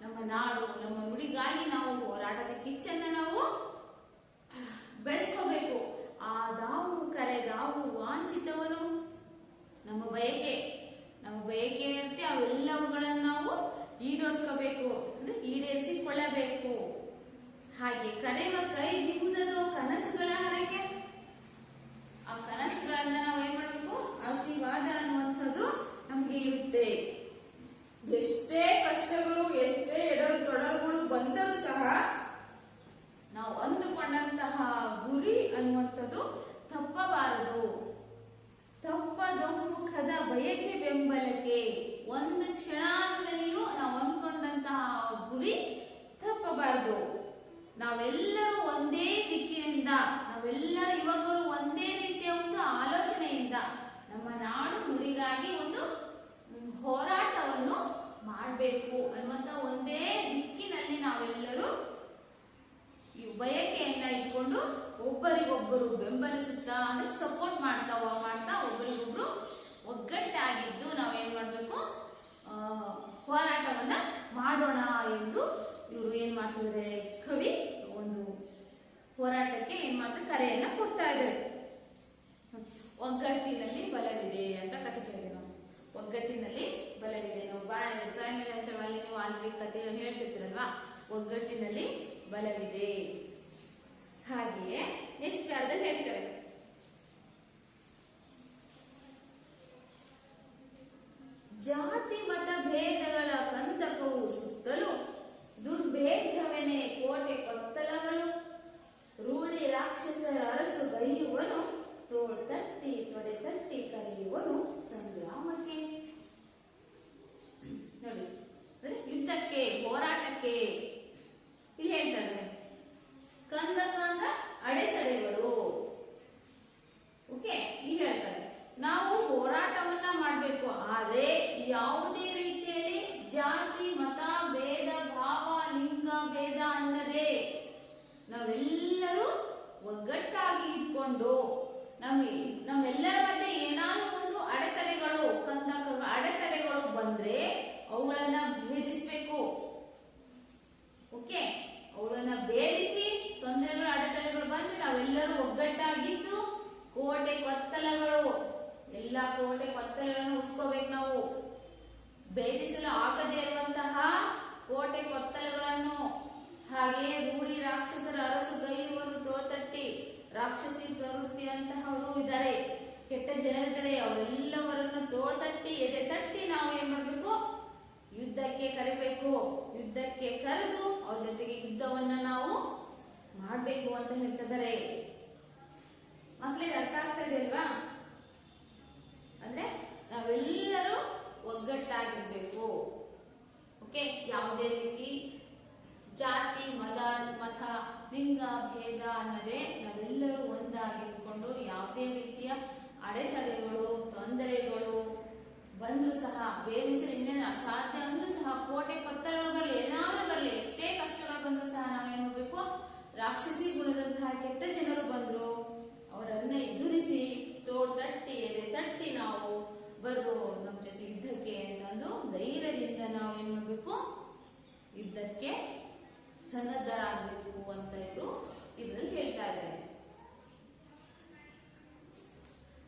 ನಮ್ಮ ನಾಡು, ನಮ್ಮ ನುಡಿಗಾಗಿ ನಾವು ಹೋರಾಟದ ಕಿಚ್ಚನ್ನ ನಾವು ಬೆಳೆಸ್ಕೋಬೇಕು. ಆ ದಾವು ಕರೆದಾವು ವಾಂಛಿತವನು ನಮ್ಮ ಬಯಕೆ ಇರುತ್ತೆ, ಅವೆಲ್ಲವುಗಳನ್ನು ನಾವು ಈಡೇರಿಸ್ಕೋಬೇಕು, ಅಂದ್ರೆ ಈಡೇರಿಸಿಕೊಳ್ಳಬೇಕು. ಹಾಗೆ ಕರೆಯುವ ಕೈ ಬಿಗುವುದೋ ಕನಸುಗಳ ಹರಕೆ. ಆ ಕನಸುಗಳನ್ನ ನಾವು ಏನ್ ಮಾಡ್ಬೇಕು, ಆಶೀರ್ವಾದ ಅನ್ನುವಂಥದ್ದು ನಮ್ಗೆ ಇರುತ್ತೆ. ಎಷ್ಟೇ ಕಷ್ಟಗಳು, ಎಷ್ಟೇ ಎಡರು ತೊಡರುಗಳು ಬಂದರೂ ಸಹ ನಾವು ಅಂದುಕೊಂಡಂತಹ ಗುರಿ ಅನ್ನುವಂಥದ್ದು ತಪ್ಪಬಾರದು. ತಪ್ಪದೊಮ್ಮುಖದ ಬಯಕೆ ಬೆಂಬಲಕ್ಕೆ, ಒಂದು ಕ್ಷಣದಲ್ಲಿಯೂ ನಾವು ಅಂದ್ಕೊಂಡಂತಹ ಗುರಿ ತಪ್ಪಬಾರದು. ನಾವೆಲ್ಲರೂ ಒಂದೇ ದಿಕ್ಕಿನಿಂದ, ನಾವೆಲ್ಲರ ಯುವಕರು ಒಂದೇ ರೀತಿಯ ಒಂದು ಆಲೋಚನೆಯಿಂದ ನಮ್ಮ ನಾಡು ನುಡಿಗಾಗಿ ಒಂದು ಹೋರಾಟವನ್ನು ಮಾಡಬೇಕು ಅನ್ನುವಂತ ಒಂದೇ ದಿಕ್ಕಿನಲ್ಲಿ ನಾವೆಲ್ಲರೂ ಬಯಕೆಯನ್ನ ಇಟ್ಕೊಂಡು ಒಬ್ಬರಿಗೊಬ್ಬರು ಬೆಂಬಲಿಸುತ್ತಾ, ಅಂದ್ರೆ ಸಪೋರ್ಟ್ ಮಾಡ್ತಾ ಒಬ್ಬರಿಗೊಬ್ರು ಒಗ್ಗಟ್ಟಾಗಿದ್ದು ನಾವೇನ್ ಮಾಡ್ಬೇಕು, ಹೋರಾಟವನ್ನ ಮಾಡೋಣ ಎಂದು ಇವರು ಏನ್ ಮಾಡ್ತಿದ್ದಾರೆ, ಕವಿ ಒಂದು ಹೋರಾಟಕ್ಕೆ ಏನ್ ಮಾಡ್ತಾರೆ, ಕರೆಯನ್ನ ಕೊಡ್ತಾ ಇದ್ದಾರೆ. ಒಗ್ಗಟ್ಟಿನಲ್ಲಿ ಬಲವಿದೆ ಅಂತ ಕತೆ ಕೇಳಿದೆ ನಾವು. ಒಗ್ಗಟ್ಟಿನಲ್ಲಿ ಬಲವಿದೆ. ನಾವು ಪ್ರೈಮರಿ ಅಂತ ಅಲ್ಲಿ ನೀವು ಆಲ್ರೆಡಿ ಕಥೆಯನ್ನು ಹೇಳ್ತಿರ್ತೀರಲ್ವಾ, ಒಗ್ಗಟ್ಟಿನಲ್ಲಿ ಬಲವಿದೆ. ಹಾಗೆಯೇ ನೆಕ್ಸ್ಟ್ ಪ್ಯಾರದಲ್ಲಿ ಹೇಳ್ತಾರೆ, ಜಾತಿ ಮತ ಭೇದಗಳ ಕಂದಕವು ಸುತ್ತಲೂ ದುರ್ಭೇದ್ಯವೆನೆ ಕೋಟೆ ಕೊತ್ತಲಗಳು, ರೂಢಿ ರಾಕ್ಷಸರ ಅರಸು ಗೈಯುವನು, ತೋಳ್ ತಟ್ಟಿ ತೊಡೆ ತಟ್ಟಿ ಕರೆಯುವನು ಸಂಗ್ರಾಮಕ್ಕೆ. ನೋಡಿ, ಯುದ್ಧಕ್ಕೆ, ಹೋರಾಟಕ್ಕೆ ಇಲ್ಲಿ ಹೇಳ್ತಾರೆ. ಕಂದಕ ಅಂದ್ರ ಅಡೆತಡೆಗಳು. ಓಕೆ, ಈಗ ಹೇಳ್ತಾರೆ ನಾವು ಹೋರಾಟವನ್ನ ಮಾಡ್ಬೇಕು, ಆದ್ರೆ ಯಾವುದೇ ರೀತಿಯಲ್ಲಿ ಜಾತಿ ಮತ ಭೇದ ಭಾವ ಲಿಂಗ ಭೇದ ಅನ್ನದೇ ನಾವೆಲ್ಲರೂ ಒಗ್ಗಟ್ಟಾಗಿ ಇಟ್ಕೊಂಡು ನಮ್ಮೆಲ್ಲರ ಮಧ್ಯೆ ಏನಾದ್ರೂ ಒಂದು ಅಡೆತಡೆಗಳು, ಅಡೆತಡೆಗಳು ಬಂದ್ರೆ ಅವುಗಳನ್ನ ಭೇದಿಸಬೇಕು. ಓಕೆ, ಅವುಗಳನ್ನ ಭೇದಿಸಿ ತೊಂದರೆಗಳು, ಅಡೆತಡೆಗಳು ಬಂದ್ರೆ ನಾವೆಲ್ಲರೂ ಒಗ್ಗಟ್ಟಾಗಿದ್ದು ಕೋಟೆ ಕೊತ್ತಲಗಳು, ಎಲ್ಲಾ ಕೋಟೆ ಕೊತ್ತಲಗಳನ್ನು ಉಳಿಸ್ಕೋಬೇಕು. ನಾವು ಭೇದಿಸಲು ಆಗದೇ ಇರುವಂತಹ ಕೋಟೆ ಕೊತ್ತಲಗಳನ್ನು, ಹಾಗೆ ರೂಢಿ ರಾಕ್ಷಸರ ಅರಸು ಗೈಯುವನು ತೋತಟ್ಟಿ, ರಾಕ್ಷಸಿ ಪ್ರವೃತ್ತಿಯಂತಹವರು ಇದ್ದಾರೆ, ಕೆಟ್ಟ ಜನರಿದ್ದಾರೆ, ಅವರೆಲ್ಲವರನ್ನು ತೋಳ್ತಟ್ಟಿ ಎದೆ ತಟ್ಟಿ ನಾವು ಏನ್ ಮಾಡ್ಬೇಕು, ಯುದ್ಧಕ್ಕೆ ಕರಿಬೇಕು. ಯುದ್ಧಕ್ಕೆ ಕರೆದು ಅವ್ರ ಜೊತೆಗೆ ಯುದ್ಧವನ್ನ ನಾವು ಮಾಡ್ಬೇಕು ಅಂತ ಹೇಳ್ತಿದ್ದಾರೆ. ಮಕ್ಕಳಿಗೆ ಅರ್ಥ ಆಗ್ತಾ ಇದೆ ಅಲ್ವಾ? ಅಂದ್ರೆ ನಾವೆಲ್ಲರೂ ಒಗ್ಗಟ್ಟಾಗಿರ್ಬೇಕು. ಓಕೆ, ಯಾವುದೇ ರೀತಿ ಜಾತಿ ಮತ ಲಿಂಗ ಭೇದ ಅನ್ನದೇ ನಾವೆಲ್ಲರೂ ಒಂದಾಗಿರ್ಕೊಂಡು ಯಾವುದೇ ರೀತಿಯ ಅಡೆತಡೆಗಳು, ತೊಂದರೆಗಳು ಬಂದ್ರು ಸಹ ಬೇರಿಸಲು ಇನ್ನೇನು ಅಸಾಧ್ಯ ಅಂದ್ರೂ ಸಹ, ಕೋಟೆ ಕೊತ್ತಲಗಳು ಬರಲಿ, ಏನಾದ್ರೂ ಬರಲಿ, ಎಷ್ಟೇ ಕಷ್ಟಗಳು ಬಂದ್ರು ಸಹ ನಾವೇನ್ ಮಾಡ್ಬೇಕು, ರಾಕ್ಷಸಿ ಗುಣದಂತಹ ಕೆಟ್ಟ ಜನರು ಬಂದ್ರು ಅವರನ್ನ ಎದುರಿಸಿ ತೋಳ್ ತಟ್ಟಿ ಎದೆ ತಟ್ಟಿ ನಾವು ಬರ್ರು ನಮ್ಮ ಜೊತೆ ಯುದ್ಧಕ್ಕೆ ಅಂತಂದು ಧೈರ್ಯದಿಂದ ನಾವು ಏನ್ ಮಾಡ್ಬೇಕು, ಯುದ್ಧಕ್ಕೆ ಸನ್ನದ್ಧರಾಗಬೇಕು ಅಂತ ಇವರು ಇದ್ರಲ್ಲಿ ಹೇಳ್ತಾ ಇದ್ದಾರೆ.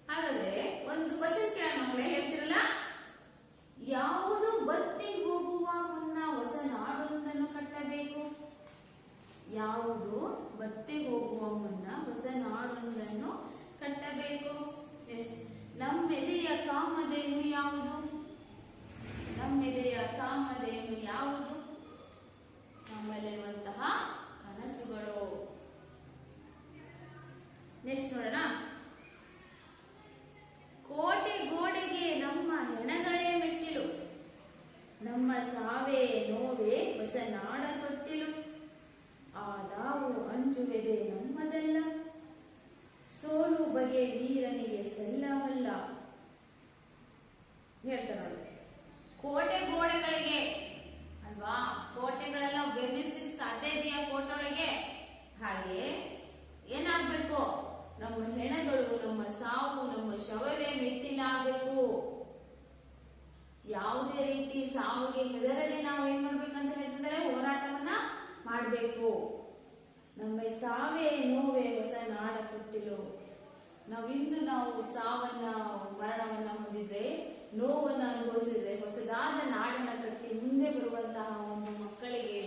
ಹಾಗಾದ್ರೆ ಒಂದು ಕ್ವಶನ್ ಕೇಳ ಮಕ್ಕಳೇ, ಹೇಳ್ತಿರಲ್ಲ, ಯಾವುದು ಮತ್ತೆ ಹೋಗುವ ಮುನ್ನ ಹೊಸ ನಾಡೊಂದನ್ನು ಕಟ್ಟಬೇಕು. ನಮ್ಮೆದೆಯ ಕಾಮಧೇನು ಯಾವುದು? ನಮ್ಮೆದೆಯ ಕಾಮಧೇನು ಯಾವುದು? ನಮ್ಮಲ್ಲಿರುವಂತಹ ಕನಸುಗಳು. ನೆಕ್ಸ್ಟ್ ನೋಡೋಣ. ಕೋಟೆ ಗೋಡೆಗೆ ನಮ್ಮ ಹೆಣಗಳೇ ಮೆಟ್ಟಿಲು, ನಮ್ಮ ಸಾವೇ ನೋವೇ ಹೊಸ ನಾಡ ತೊಟ್ಟಿಲು. ಆದಾವು ಅಂಜುವೆದೆ ನಮ್ಮದಲ್ಲ, ಸೋಲು ಬಗೆ ವೀರನಿಗೆ ಸಲ್ಲವಲ್ಲ. ಹೇಳ್ತಾರೆ ಕೋಟೆ ಗೋಡೆಗಳಿಗೆ ಅಲ್ವಾ, ಕೋಟೆಗಳೆಲ್ಲ ಬೆಂದಿಸ್ಲಿಕ್ಕೆ ಸಾಧ್ಯ ಇದೆಯಾ ಕೋಟೆ ಒಳಗೆ? ಹಾಗೆ ಏನಾಗ್ಬೇಕು? ನಮ್ಮ ಹೆಣಗಳು, ನಮ್ಮ ಸಾವು, ನಮ್ಮ ಶವವೇ ಮೆಟ್ಟಿಲಾಗಬೇಕು. ಯಾವುದೇ ರೀತಿ ಸಾವಿಗೆ ಹೆದರದೆ ನಾವು ಏನ್ ಮಾಡ್ಬೇಕಂತ ಹೇಳ್ತಿದ್ದಾರೆ? ಹೋರಾಟವನ್ನ ಮಾಡಬೇಕು. ನಮ್ಮ ಸಾವೇ ನೋವೇ ಹೊಸ ನಾಡ ತೊಟ್ಟಿಲು. ನಾವಿಂದು ನಾವು ಸಾವನ್ನ ಮರಣವನ್ನ ಹೊಂದಿದ್ರೆ, ನೋವನ್ನ ಅನುಭವಿಸಿದ್ರೆ, ಹೊಸದಾದ ನಾಡನ್ನ ಕಟ್ಟಿ ಮುಂದೆ ಬರುವಂತಹ ಒಂದು ಮಕ್ಕಳಿಗೆ,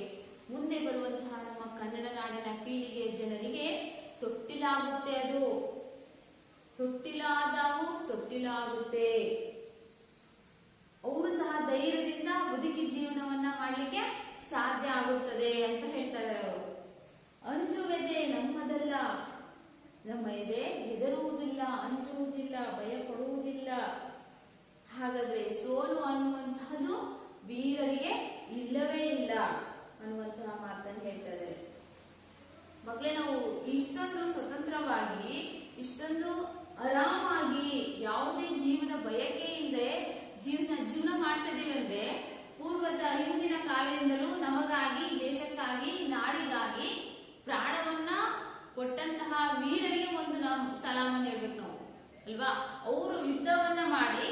ಮುಂದೆ ಬರುವಂತಹ ನಮ್ಮ ಕನ್ನಡ ನಾಡಿನ ಪೀಳಿಗೆ ಜನರಿಗೆ ತೊಟ್ಟಿಲಾಗುತ್ತೆ. ಅದು ತೊಟ್ಟಿಲಾದವು ತೊಟ್ಟಿಲಾಗುತ್ತೆ. ಅವರು ಸಹ ಧೈರ್ಯದಿಂದ ಬದುಕಿ ಜೀವನವನ್ನ ಮಾಡ್ಲಿಕ್ಕೆ ಸಾಧ್ಯ ಆಗುತ್ತದೆ ಅಂತ ಹೇಳ್ತಾ ಇದ್ದಾರೆ ಅವರು. ಅಂಜುವೆದೆ ನಮ್ಮದಲ್ಲ, ನಮ್ಮ ಎದೆ ಹೆದರುವುದಿಲ್ಲ, ಅಂಜುವುದಿಲ್ಲ, ಭಯ ಪಡುವುದಿಲ್ಲ. ಹಾಗಾದ್ರೆ ಸೋಲು ಅನ್ನುವಂತಹದ್ದು ವೀರರಿಗೆ ಇಲ್ಲವೇ ಇಲ್ಲ ಅನ್ನುವಂತಹ ಮಾತನ್ನು ಹೇಳ್ತಾ ಇದ್ದಾರೆ. ಮಕ್ಕಳೇ, ನಾವು ಇಷ್ಟೊಂದು ಸ್ವತಂತ್ರವಾಗಿ, ಇಷ್ಟೊಂದು ಆರಾಮಾಗಿ, ಯಾವುದೇ ಜೀವನ ಬಯಕೆಯಿಂದ ಜೀವನ ಮಾಡ್ತಾ ಇದೀವಿ ಅಂದ್ರೆ ಹಿಂದಿನ ಕಾಲದಿಂದಲೂ ನಮಗಾಗಿ, ದೇಶಕ್ಕಾಗಿ, ನಾಡಿಗಾಗಿ ಪ್ರಾಣವನ್ನ ಕೊಟ್ಟಂತಹ ವೀರರಿಗೆ ಒಂದು ಸಲಾಮನ್ನು ಹೇಳ್ಬೇಕು ನಾವು ಅಲ್ವಾ. ಅವರು ಯುದ್ಧವನ್ನ ಮಾಡಿ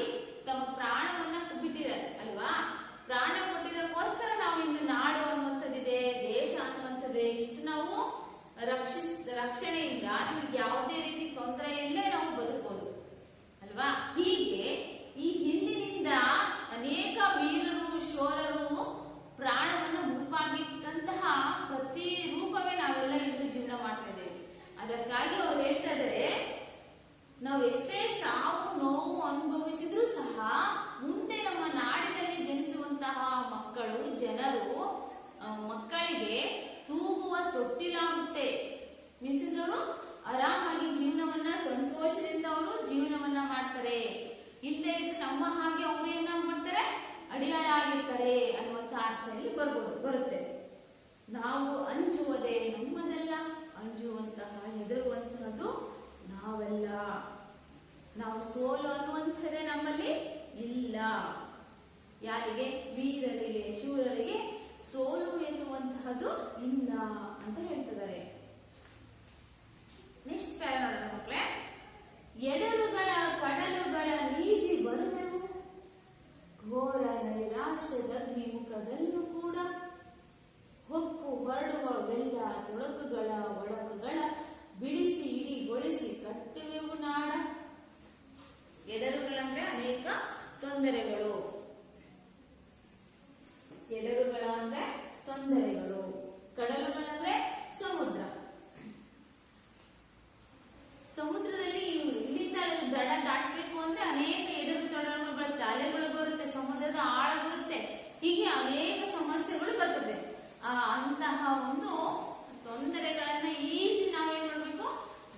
ತಮ್ಮ ಪ್ರಾಣವನ್ನ ಬಿಟ್ಟಿದ್ದಾರೆ ಅಲ್ವಾ. ಪ್ರಾಣ ಕೊಟ್ಟಿದ್ದಕ್ಕೋಸ್ಕರ ನಾವು ಇಂದು ನಾಡು ಅನ್ನುವಂಥದ್ದಿದೆ, ದೇಶ ಅನ್ನುವಂಥದ್ದಿದೆ. ಇಷ್ಟು ನಾವು ರಕ್ಷಣೆಯಿಂದ ನಮ್ಗೆ ಯಾವುದೇ ರೀತಿ ತೊಂದರೆ ಇಲ್ಲೇ ನಾವು ಬದುಕಬಹುದು ಅಲ್ವಾ. ಹೀಗೆ ಈ ಹಿಂದಿನಿಂದ ಅನೇಕ ವೀರರು, ಶೂರರು ಪ್ರಾಣವನ್ನು ಮುಪ್ಪಾಗಿಟ್ಟಂತಹ ಪ್ರತಿ ರೂಪವೇ ನಾವೆಲ್ಲ ಇಂದು ಜೀವನ ಮಾಡ್ತಾ ಇದ್ದೇವೆ. ಅದಕ್ಕಾಗಿ ಅವ್ರು ಹೇಳ್ತಾ ಇದ್ದಾರೆ, ನಾವು ಎಷ್ಟೇ ಸಾವು ನೋವು ಅನುಭವಿಸಿದ್ರೂ ಸಹ ಮುಂದೆ ನಮ್ಮ ನಾಡಿನಲ್ಲಿ ಜನಿಸುವಂತಹ ಮಕ್ಕಳು, ಜನರು, ಮಕ್ಕಳಿಗೆ ತೂಗುವ ತೊಟ್ಟಿಲಾಗುತ್ತೆ. ಮೀನ್ಸಿದ್ರು ಆರಾಮಾಗಿ ಜೀವನವನ್ನ ಸಂತೋಷದಿಂದ ಅವರು ಜೀವನವನ್ನ ಮಾಡ್ತಾರೆ. ಇಲ್ಲೇ ಇದ್ರೆ ನಮ್ಮ ಹಾಗೆ ಅವರು ಏನ ಮಾಡ್ತಾರೆ? ಅಡಿಯಾಳ ಆಗಿರ್ತಾರೆ ಅನ್ನುವಂತ ಅರ್ಥದಲ್ಲಿ ಬರುತ್ತೆ. ನಾವು ಅಂಜುವುದೇ ನಮ್ಮದಲ್ಲ, ಅಂಜುವಂತಹ ಹೆದರುವಂತಹದ್ದು ನಾವಲ್ಲ. ನಾವು ಸೋಲು ಅನ್ನುವಂಥದ್ದೇ ನಮ್ಮಲ್ಲಿ ಇಲ್ಲ. ಯಾರಿಗೆ? ವೀರರಿಗೆ, ಶೂರರಿಗೆ ಸೋಲು ಎನ್ನುವಂತಹದ್ದು ಇಲ್ಲ ಅಂತ ಹೇಳ್ತಿದ್ದಾರೆ. ನೆಕ್ಸ್ಟ್ ಪ್ಯಾರಾ ನೋಡೋಣ ಮಕ್ಕಳೇ. ಎಡರುಗಳ ಕಡಲುಗಳ ನೀಸಿ ಬರುವೆವು, ಘೋರ ನೈರಾಶ್ಯದಗ್ನಿ ಮುಖದಲ್ಲೂ ಕೂಡ ಹೊಕ್ಕು ಹೊರಡುವವೆಲ್ಲ ತೊಡಕುಗಳ ಒಡಕುಗಳ ಬಿಡಿಸಿ ಇಡಿಗೊಳಿಸಿ ಕಟ್ಟುವೆವು ನಾಡ. ಎಡರುಗಳಂದ್ರೆ ಅನೇಕ ತೊಂದರೆಗಳು. ಎಡರುಗಳ ಅಂದ್ರೆ ತೊಂದರೆಗಳು, ಕಡಲುಗಳಂದ್ರೆ ಸಮುದ್ರ. ಸಮುದ್ರದಲ್ಲಿ ಇಲ್ಲಿಂದ ದಡ ದಾಟಬೇಕು ಅಂದ್ರೆ ಅನೇಕ ಎಡರು ತೊಡರುಗಳು ಬರುತ್ತೆ, ಅಲೆಗಳು ಬರುತ್ತೆ, ಸಮುದ್ರದ ಆಳ ಬರುತ್ತೆ, ಹೀಗೆ ಅನೇಕ ಸಮಸ್ಯೆಗಳು ಬರ್ತದೆ. ಅಂತಹ ಒಂದು ತೊಂದರೆಗಳನ್ನ ಈಸಿ ನಾವೇನ್ ಮಾಡ್ಬೇಕು?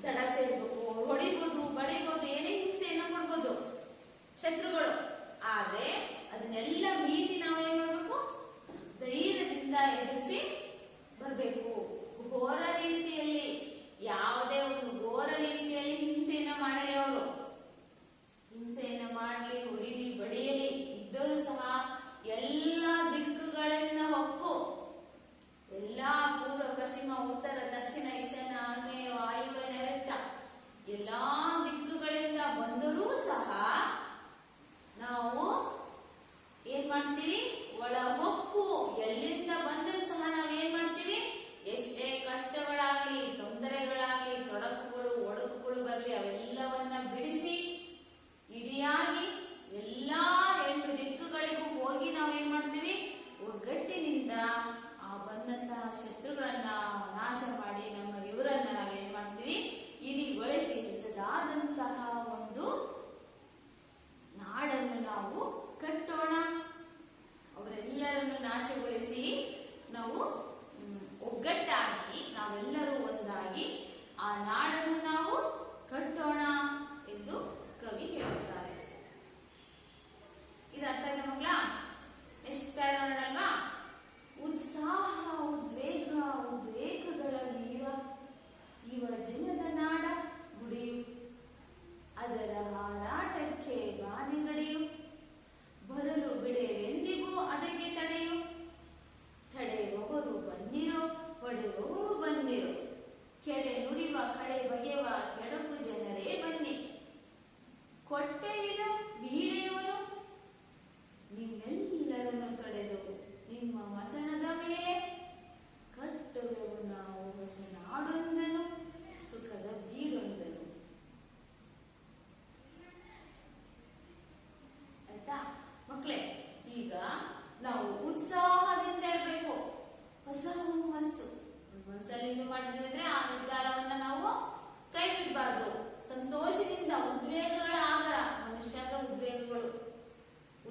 ದಡ ಸೇರ್ಬೇಕು. ಹೊಡಿಬಹುದು, ಬಡಿಬಹುದು, ಏನೇ ಹಿಂಸೆಯನ್ನ ಕೊಡ್ಬೋದು ಶತ್ರುಗಳು. ಆದ್ರೆ ಅದನ್ನೆಲ್ಲ ಮೀರಿ ನಾವೇನ್ ಮಾಡ್ಬೇಕು? ಧೈರ್ಯದಿಂದ ಎದುರಿಸಿ ಬರ್ಬೇಕು. ಘೋರ ರೀತಿಯಲ್ಲಿ, ಯಾವುದೇ ಒಂದು ಘೋರ ರೀತಿಯಲ್ಲಿ ಹಿಂಸೆಯನ್ನ ಮಾಡಲಿ, ಅವರು ಹಿಂಸೆಯನ್ನ ಮಾಡಲಿ, ಹೊಡಿಲಿ, ಬಡಿಯಲಿ ಇದ್ದರೂ ಸಹ ಎಲ್ಲ ದಿಕ್ಕುಗಳಿಂದ ಹೊಕ್ಕು, ಎಲ್ಲಾ ಪೂರ್ವ, ಪಶ್ಚಿಮ, ಉತ್ತರ, ದಕ್ಷಿಣ, ಈಶಾನ್ಯ, ಆಗ್ನೇಯ, ವಾಯುವ್ಯ, ನೈಋತ್ಯ ಎಲ್ಲಾ ದಿಕ್ಕುಗಳಿಂದ ಬಂದರೂ ಸಹ ನಾವು ಏನ್ ಮಾಡ್ತೀವಿ? ಒಳ ಹೊಕ್ಕು. ಎಲ್ಲಿಂದ ಬಂದರೂ ಸಹ ನಾವ್ ಏನ್ ಮಾಡ್ತೀವಿ? ಎಷ್ಟೇ ಕಷ್ಟಗಳಾಗ್ಲಿ, ತೊಂದರೆಗಳಾಗ್ಲಿ, ತೊಡಕುಗಳು, ಒಡಕುಗಳು ಬರ್ಲಿ, ಅವೆಲ್ಲವನ್ನ ಬಿಡಿಸಿ ಇಡಿಯಾಗಿ ಎಲ್ಲಾ 8 ದಿಕ್ಕುಗಳಿಗೂ ಹೋಗಿ ನಾವೇನ್ ಮಾಡ್ತೀವಿ? ಒಗ್ಗಟ್ಟಿನಿಂದ ಆ ಬಂದಂತಹ ಶತ್ರುಗಳನ್ನ ನಾಶ ಹೊಸ ಹುಮ್ಮಸ್ಸು. ಒಂದ್ಸಲ ಇದು ಮಾಡಿದ್ವಿ ಅಂದ್ರೆ ಆ ನಿರ್ಧಾರವನ್ನ ನಾವು ಕೈ ಬಿಡಬಾರ್ದು. ಸಂತೋಷದಿಂದ ಉದ್ವೇಗಗಳ ಆಗರ, ಮನುಷ್ಯ ಅಂದ್ರೆ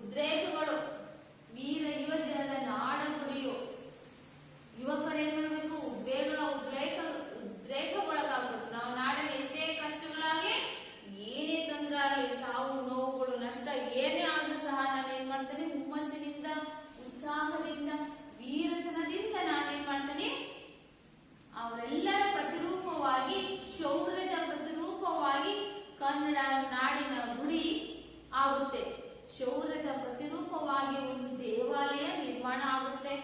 ಉದ್ರೇಕಗಳು ವೀರ ಯುವ ಜನದ ನಾಡ ನುಡಿಯು. ಯುವಕರೇನ್ ಮಾಡಬೇಕು? ಉದ್ರೇಕಗೊಳಗಾಗಬೇಕು. ನಾವು ನಾಡಲ್ಲಿ ಎಷ್ಟೇ ಕಷ್ಟಗಳಾಗಿ, ಏನೇ ತೊಂದರೆ ಆಗಲಿ, ಸಾವು ನೋವುಗಳು ನಷ್ಟ ಏನೇ ಆದ್ರೂ ಸಹ ನಾನೇನ್ ಮಾಡ್ತೇನೆ? ಹುಮ್ಮಸ್ಸಿನಿಂದ, ಉತ್ಸಾಹದಿಂದ, ವೀರತನದಿಂದ ನಾನೇನ್ ಮಾಡ್ತೇನೆ? ಅವರೆಲ್ಲರ ಪ್ರತಿರೂಪವಾಗಿ, ಶೌರ್ಯದ ಪ್ರತಿರೂಪವಾಗಿ ಕನ್ನಡ ನಾಡಿನ ಗುಡಿ ಆಗುತ್ತೆ. ಶೌರ್ಯದ ಪ್ರತಿರೂಪವಾಗಿ ಒಂದು ದೇವಾಲಯ ನಿರ್ಮಾಣ ಆಗುತ್ತೆ.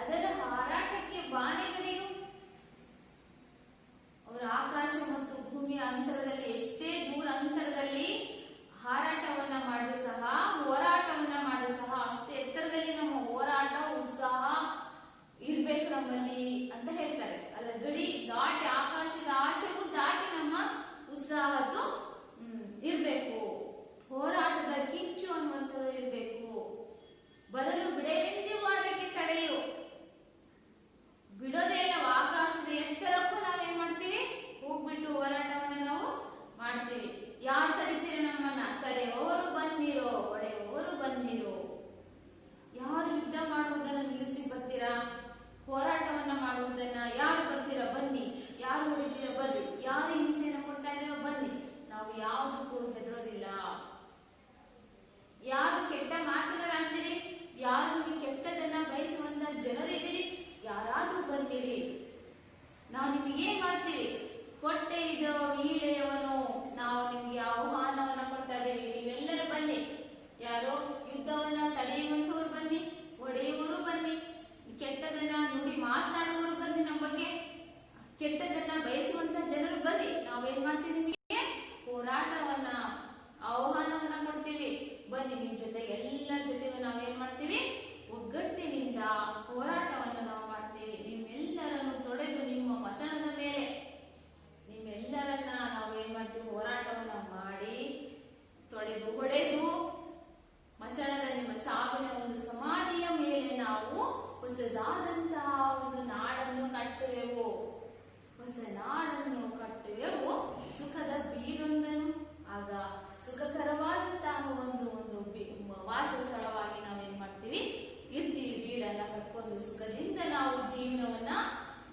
ಅದರ ಹಾರಾಟಕ್ಕೆ ಬಾನೆಗಳೆಯು ಅವರ ಆಕಾಶ ಮತ್ತು ಭೂಮಿಯ ಅಂತರದಲ್ಲಿ, ಎಷ್ಟೇ ದೂರ ಅಂತರದಲ್ಲಿ ಹಾರಾಟವನ್ನ ಮಾಡಿದ್ರು ಸಹ, ಹೋರಾಟವನ್ನ ಮಾಡಿದ್ರು ಸಹ, ಅಷ್ಟೇ ಎತ್ತರದಲ್ಲಿ ನಮ್ಮ ಹೋರಾಟ ಉತ್ಸಾಹ ಇರ್ಬೇಕು ನಮ್ಮಲ್ಲಿ ಅಂತ ಹೇಳ್ತಾರೆ. ಅದರ ಗಡಿ ದಾಟಿ, ಆಕಾಶದ ಆಚೆಗೂ ದಾಟಿ ನಮ್ಮ ಉತ್ಸಾಹದ್ದು ಇರ್ಬೇಕು. ಹೋರಾಟದ ಕಿಂಚು ಅನ್ನುವಂಥದ್ದು ಇರಬೇಕು. ಬರಲು ಬಿಡವೆಂದಿಗೂ ಅದಕ್ಕೆ ತಡೆಯು. ಬಿಡೋದೇ ಇಲ್ಲ. ಆಕಾಶದ ಎತ್ತರಕ್ಕೂ ನಾವೇನ್ ಮಾಡ್ತೀವಿ? ಹೋಗ್ಬಿಟ್ಟು ಹೋರಾಟವನ್ನ ನಾವು ಮಾಡ್ತೀವಿ. ಯಾರು ತಡಿತೀರ ನಮ್ಮನ್ನ? ತಡೆಯುವವರು ಬನ್ನಿರೋ, ಹೊಡೆಯುವವರು ಬನ್ನಿರೋ. ಯಾರು ಯುದ್ಧ ಮಾಡುವುದನ್ನು ನಿಲ್ಲಿಸಿ ಬರ್ತೀರಾ? ಹೋರಾಟವನ್ನ ಮಾಡುವುದನ್ನ ಯಾರು ಬರ್ತೀರಾ? ಬನ್ನಿ. ಯಾರು ಹೊಡಿತೀರ? ಬರ್ರಿ. ಯಾರು ಹಿಂಸೆಯನ್ನು ಕೊಡ್ತಾ ಇದ್ದೀರೋ? ಬನ್ನಿ. ನಾವು ಯಾವುದಕ್ಕೂ ಹೆದರೋದಿಲ್ಲ. ಯಾರು ಕೆಟ್ಟ ಮಾತುಗಳಾಡ್ತೀರಿ, ಯಾರು ನಿಮಗೆ ಕೆಟ್ಟದನ್ನ ಬಯಸುವಂತ ಜನರಿದ್ದೀರಿ, ಯಾರಾದ್ರೂ ಬನ್ನಿರಿ. ನಾವು ನಿಮಗೆ ಏನ್ ಮಾಡ್ತೀವಿ? ಹೊಟ್ಟೆ ಇದೋ ವೀಳೆಯವನು, ನಾವು ನಿಮ್ಗೆ ಆಹ್ವಾನವನ್ನ ಕೊಡ್ತಾ ಇದ್ದೇವೆ. ನೀವೆಲ್ಲರೂ ಬನ್ನಿ. ಯಾರೋ ಯುದ್ಧವನ್ನ ತಡೆಯುವಂತವ್ರು ಬನ್ನಿ, ಹೊಡೆಯುವವರು ಬನ್ನಿ, ಕೆಟ್ಟದನ್ನ ನುಡಿ ಮಾತನಾಡುವವರು ಬನ್ನಿ, ನಮ್ಮ ಬಗ್ಗೆ ಕೆಟ್ಟದನ್ನ ಬಯಸುವಂತ ಜನರು ಬರ್ರಿ. ನಾವೇನ್ ಮಾಡ್ತೀವಿ? ನಿಮಗೆ ಹೋರಾಟವನ್ನ, ಆಹ್ವಾನವನ್ನ ಕೊಡ್ತೀವಿ. ಬನ್ನಿ, ನಿಮ್ ಜೊತೆ ಎಲ್ಲರ ಜೊತೆಗೂ ನಾವೇನ್ ಮಾಡ್ತೀವಿ? ಒಗ್ಗಟ್ಟಿನಿಂದ ಹೋರಾಟವನ್ನು ನಾವು ಮಾಡ್ತೀವಿ. ನಿಮ್ಮೆಲ್ಲರನ್ನು ತೊಡೆದು ನಿಮ್ಮ ಮಸಣದ ಮೇಲೆ ನಿಮ್ಮೆಲ್ಲರನ್ನ ನಾವೇನ್ ಮಾಡ್ತೀವಿ? ಹೋರಾಟವನ್ನ ಮಾಡಿ, ತೊಡೆದು ಹೊಡೆದು, ಮಸಣದ ನಿಮ್ಮ ಸಾವಿನ ಒಂದು ಸಮಾಧಿಯ ಮೇಲೆ ನಾವು ಹೊಸದಾದಂತಹ ಒಂದು ನಾಡನ್ನು ಕಟ್ಟುವೆವು. ಹೊಸ ನಾಡನ್ನು ಕಟ್ಟುವೆವು, ಸುಖದ ಬೀಡೊಂದನ್ನು. ಆಗ ಸುಖಕರವಾದಂತಹ ಒಂದು ವಾಸ ಸ್ಥಳವಾಗಿ ನಾವೇನ್ ಮಾಡ್ತೀವಿ? ಇರ್ತೀವಿ. ಬೀಡನ್ನ ಕಟ್ಕೊಂಡು ಸುಖದಿಂದ ನಾವು ಜೀವನವನ್ನ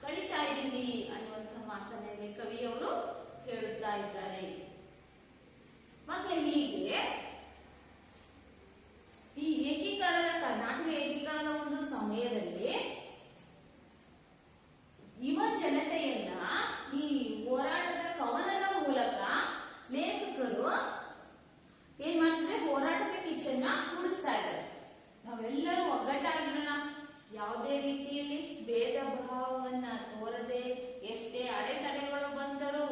ಕಳೀತಾ ಇದ್ದೀವಿ ಅನ್ನುವಂತಹ ಮಾತನ್ನ ಇಲ್ಲಿ ಕವಿಯವರು ಹೇಳುತ್ತಾ ಇದ್ದಾರೆ. ಮಕ್ಕಳೇ, ಹೀಗೆ ಈ ಏಕೀಕರಣದ, ಕರ್ನಾಟಕ ಏಕೀಕರಣದ ಒಂದು ಸಮಯದಲ್ಲಿ ಯುವ ಜನತೆಯನ್ನ ಈ ಹೋರಾಟದ ಕವನದ ಮೂಲಕ ಲೇಖಕರು ಏನ್ ಮಾಡ್ತಿದ್ರೆ? ಹೋರಾಟದ ಕಿಚ್ಚನ್ನ ಮೂಡಿಸ್ತಾ ಇದ್ದಾರೆ. ನಾವೆಲ್ಲರೂ ಒಗ್ಗಟ್ಟಾಗಿರೋಣ. ಯಾವುದೇ ರೀತಿಯಲ್ಲಿ ಭೇದ ಭಾವವನ್ನ ತೋರದೆ, ಎಷ್ಟೇ ಅಡೆತಡೆಗಳು ಬಂದರೂ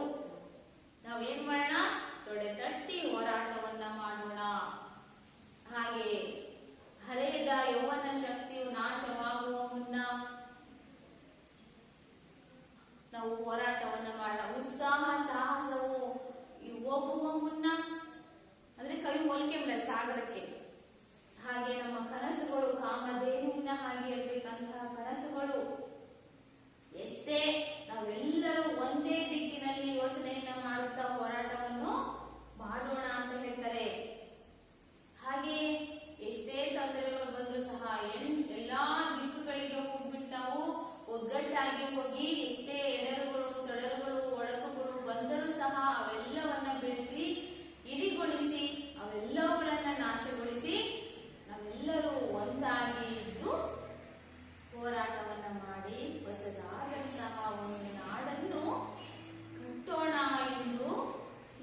ನಾವೇನ್ ಮಾಡೋಣ? ತೊಡೆ ತಟ್ಟಿ ಹೋರಾಟವನ್ನ ಮಾಡೋಣ. ಹಾಗೆ ಹರೆಯದ ಯೌವನ ಶಕ್ತಿಯು ನಾಶವಾಗುವ ಮುನ್ನ ನಾವು ಹೋರಾಟವನ್ನ ಮಾಡೋಣ. ಉತ್ಸಾಹ ಸಾಹಸವು ಹೋಗುವ ಮುನ್ನ, ಅಂದ್ರೆ ಕವಿ ಹೋಲಿಕೆ ಬಿಡ ಸಾಗರಕ್ಕೆ. ಹಾಗೆ ನಮ್ಮ ಕನಸುಗಳು ಕಾಮಧೇನುವಿನ ಹಾಗೆ ಇರ್ಬೇಕಂತಹ ಕನಸುಗಳು, ಎಷ್ಟೇ ನಾವೆಲ್ಲರೂ ಒಂದೇ ದಿಕ್ಕಿನಲ್ಲಿ ಯೋಚನೆಯನ್ನ ಮಾಡುತ್ತಾ ಹೋರಾಟವನ್ನು ಮಾಡೋಣ ಅಂತ ಹೇಳ್ತಾರೆ. ಹಾಗೆ ಎಷ್ಟೇ ತೊಂದರೆಗಳು ಬಂದರೂ ಸಹ ಎಲ್ಲಾ ದಿಕ್ಕುಗಳಿಗೆ ಹೋಗ್ಬಿಟ್ಟು ನಾವು ಒಗ್ಗಟ್ಟಾಗಿ ಹೋಗಿ, ಎಷ್ಟೇ ಎಡರುಗಳು, ತೊಡರುಗಳು, ಒಡಕುಗಳು ಬಂದರೂ ಸಹ ಅವೆಲ್ಲವನ್ನ ಬಿಡಿಸಿ, ಇಡಿಗೊಳಿಸಿ, ಅವೆಲ್ಲವುಗಳನ್ನ ನಾಶಗೊಳಿಸಿ ನಾವೆಲ್ಲರೂ ಒಂದಾಗಿ ಇದ್ದು ಹೋರಾಟವನ್ನ ಮಾಡಿ ಹೊಸದಾದಂತಹ ಒಂದು ನಾಡನ್ನು ಕಟ್ಟೋಣ ಎಂದು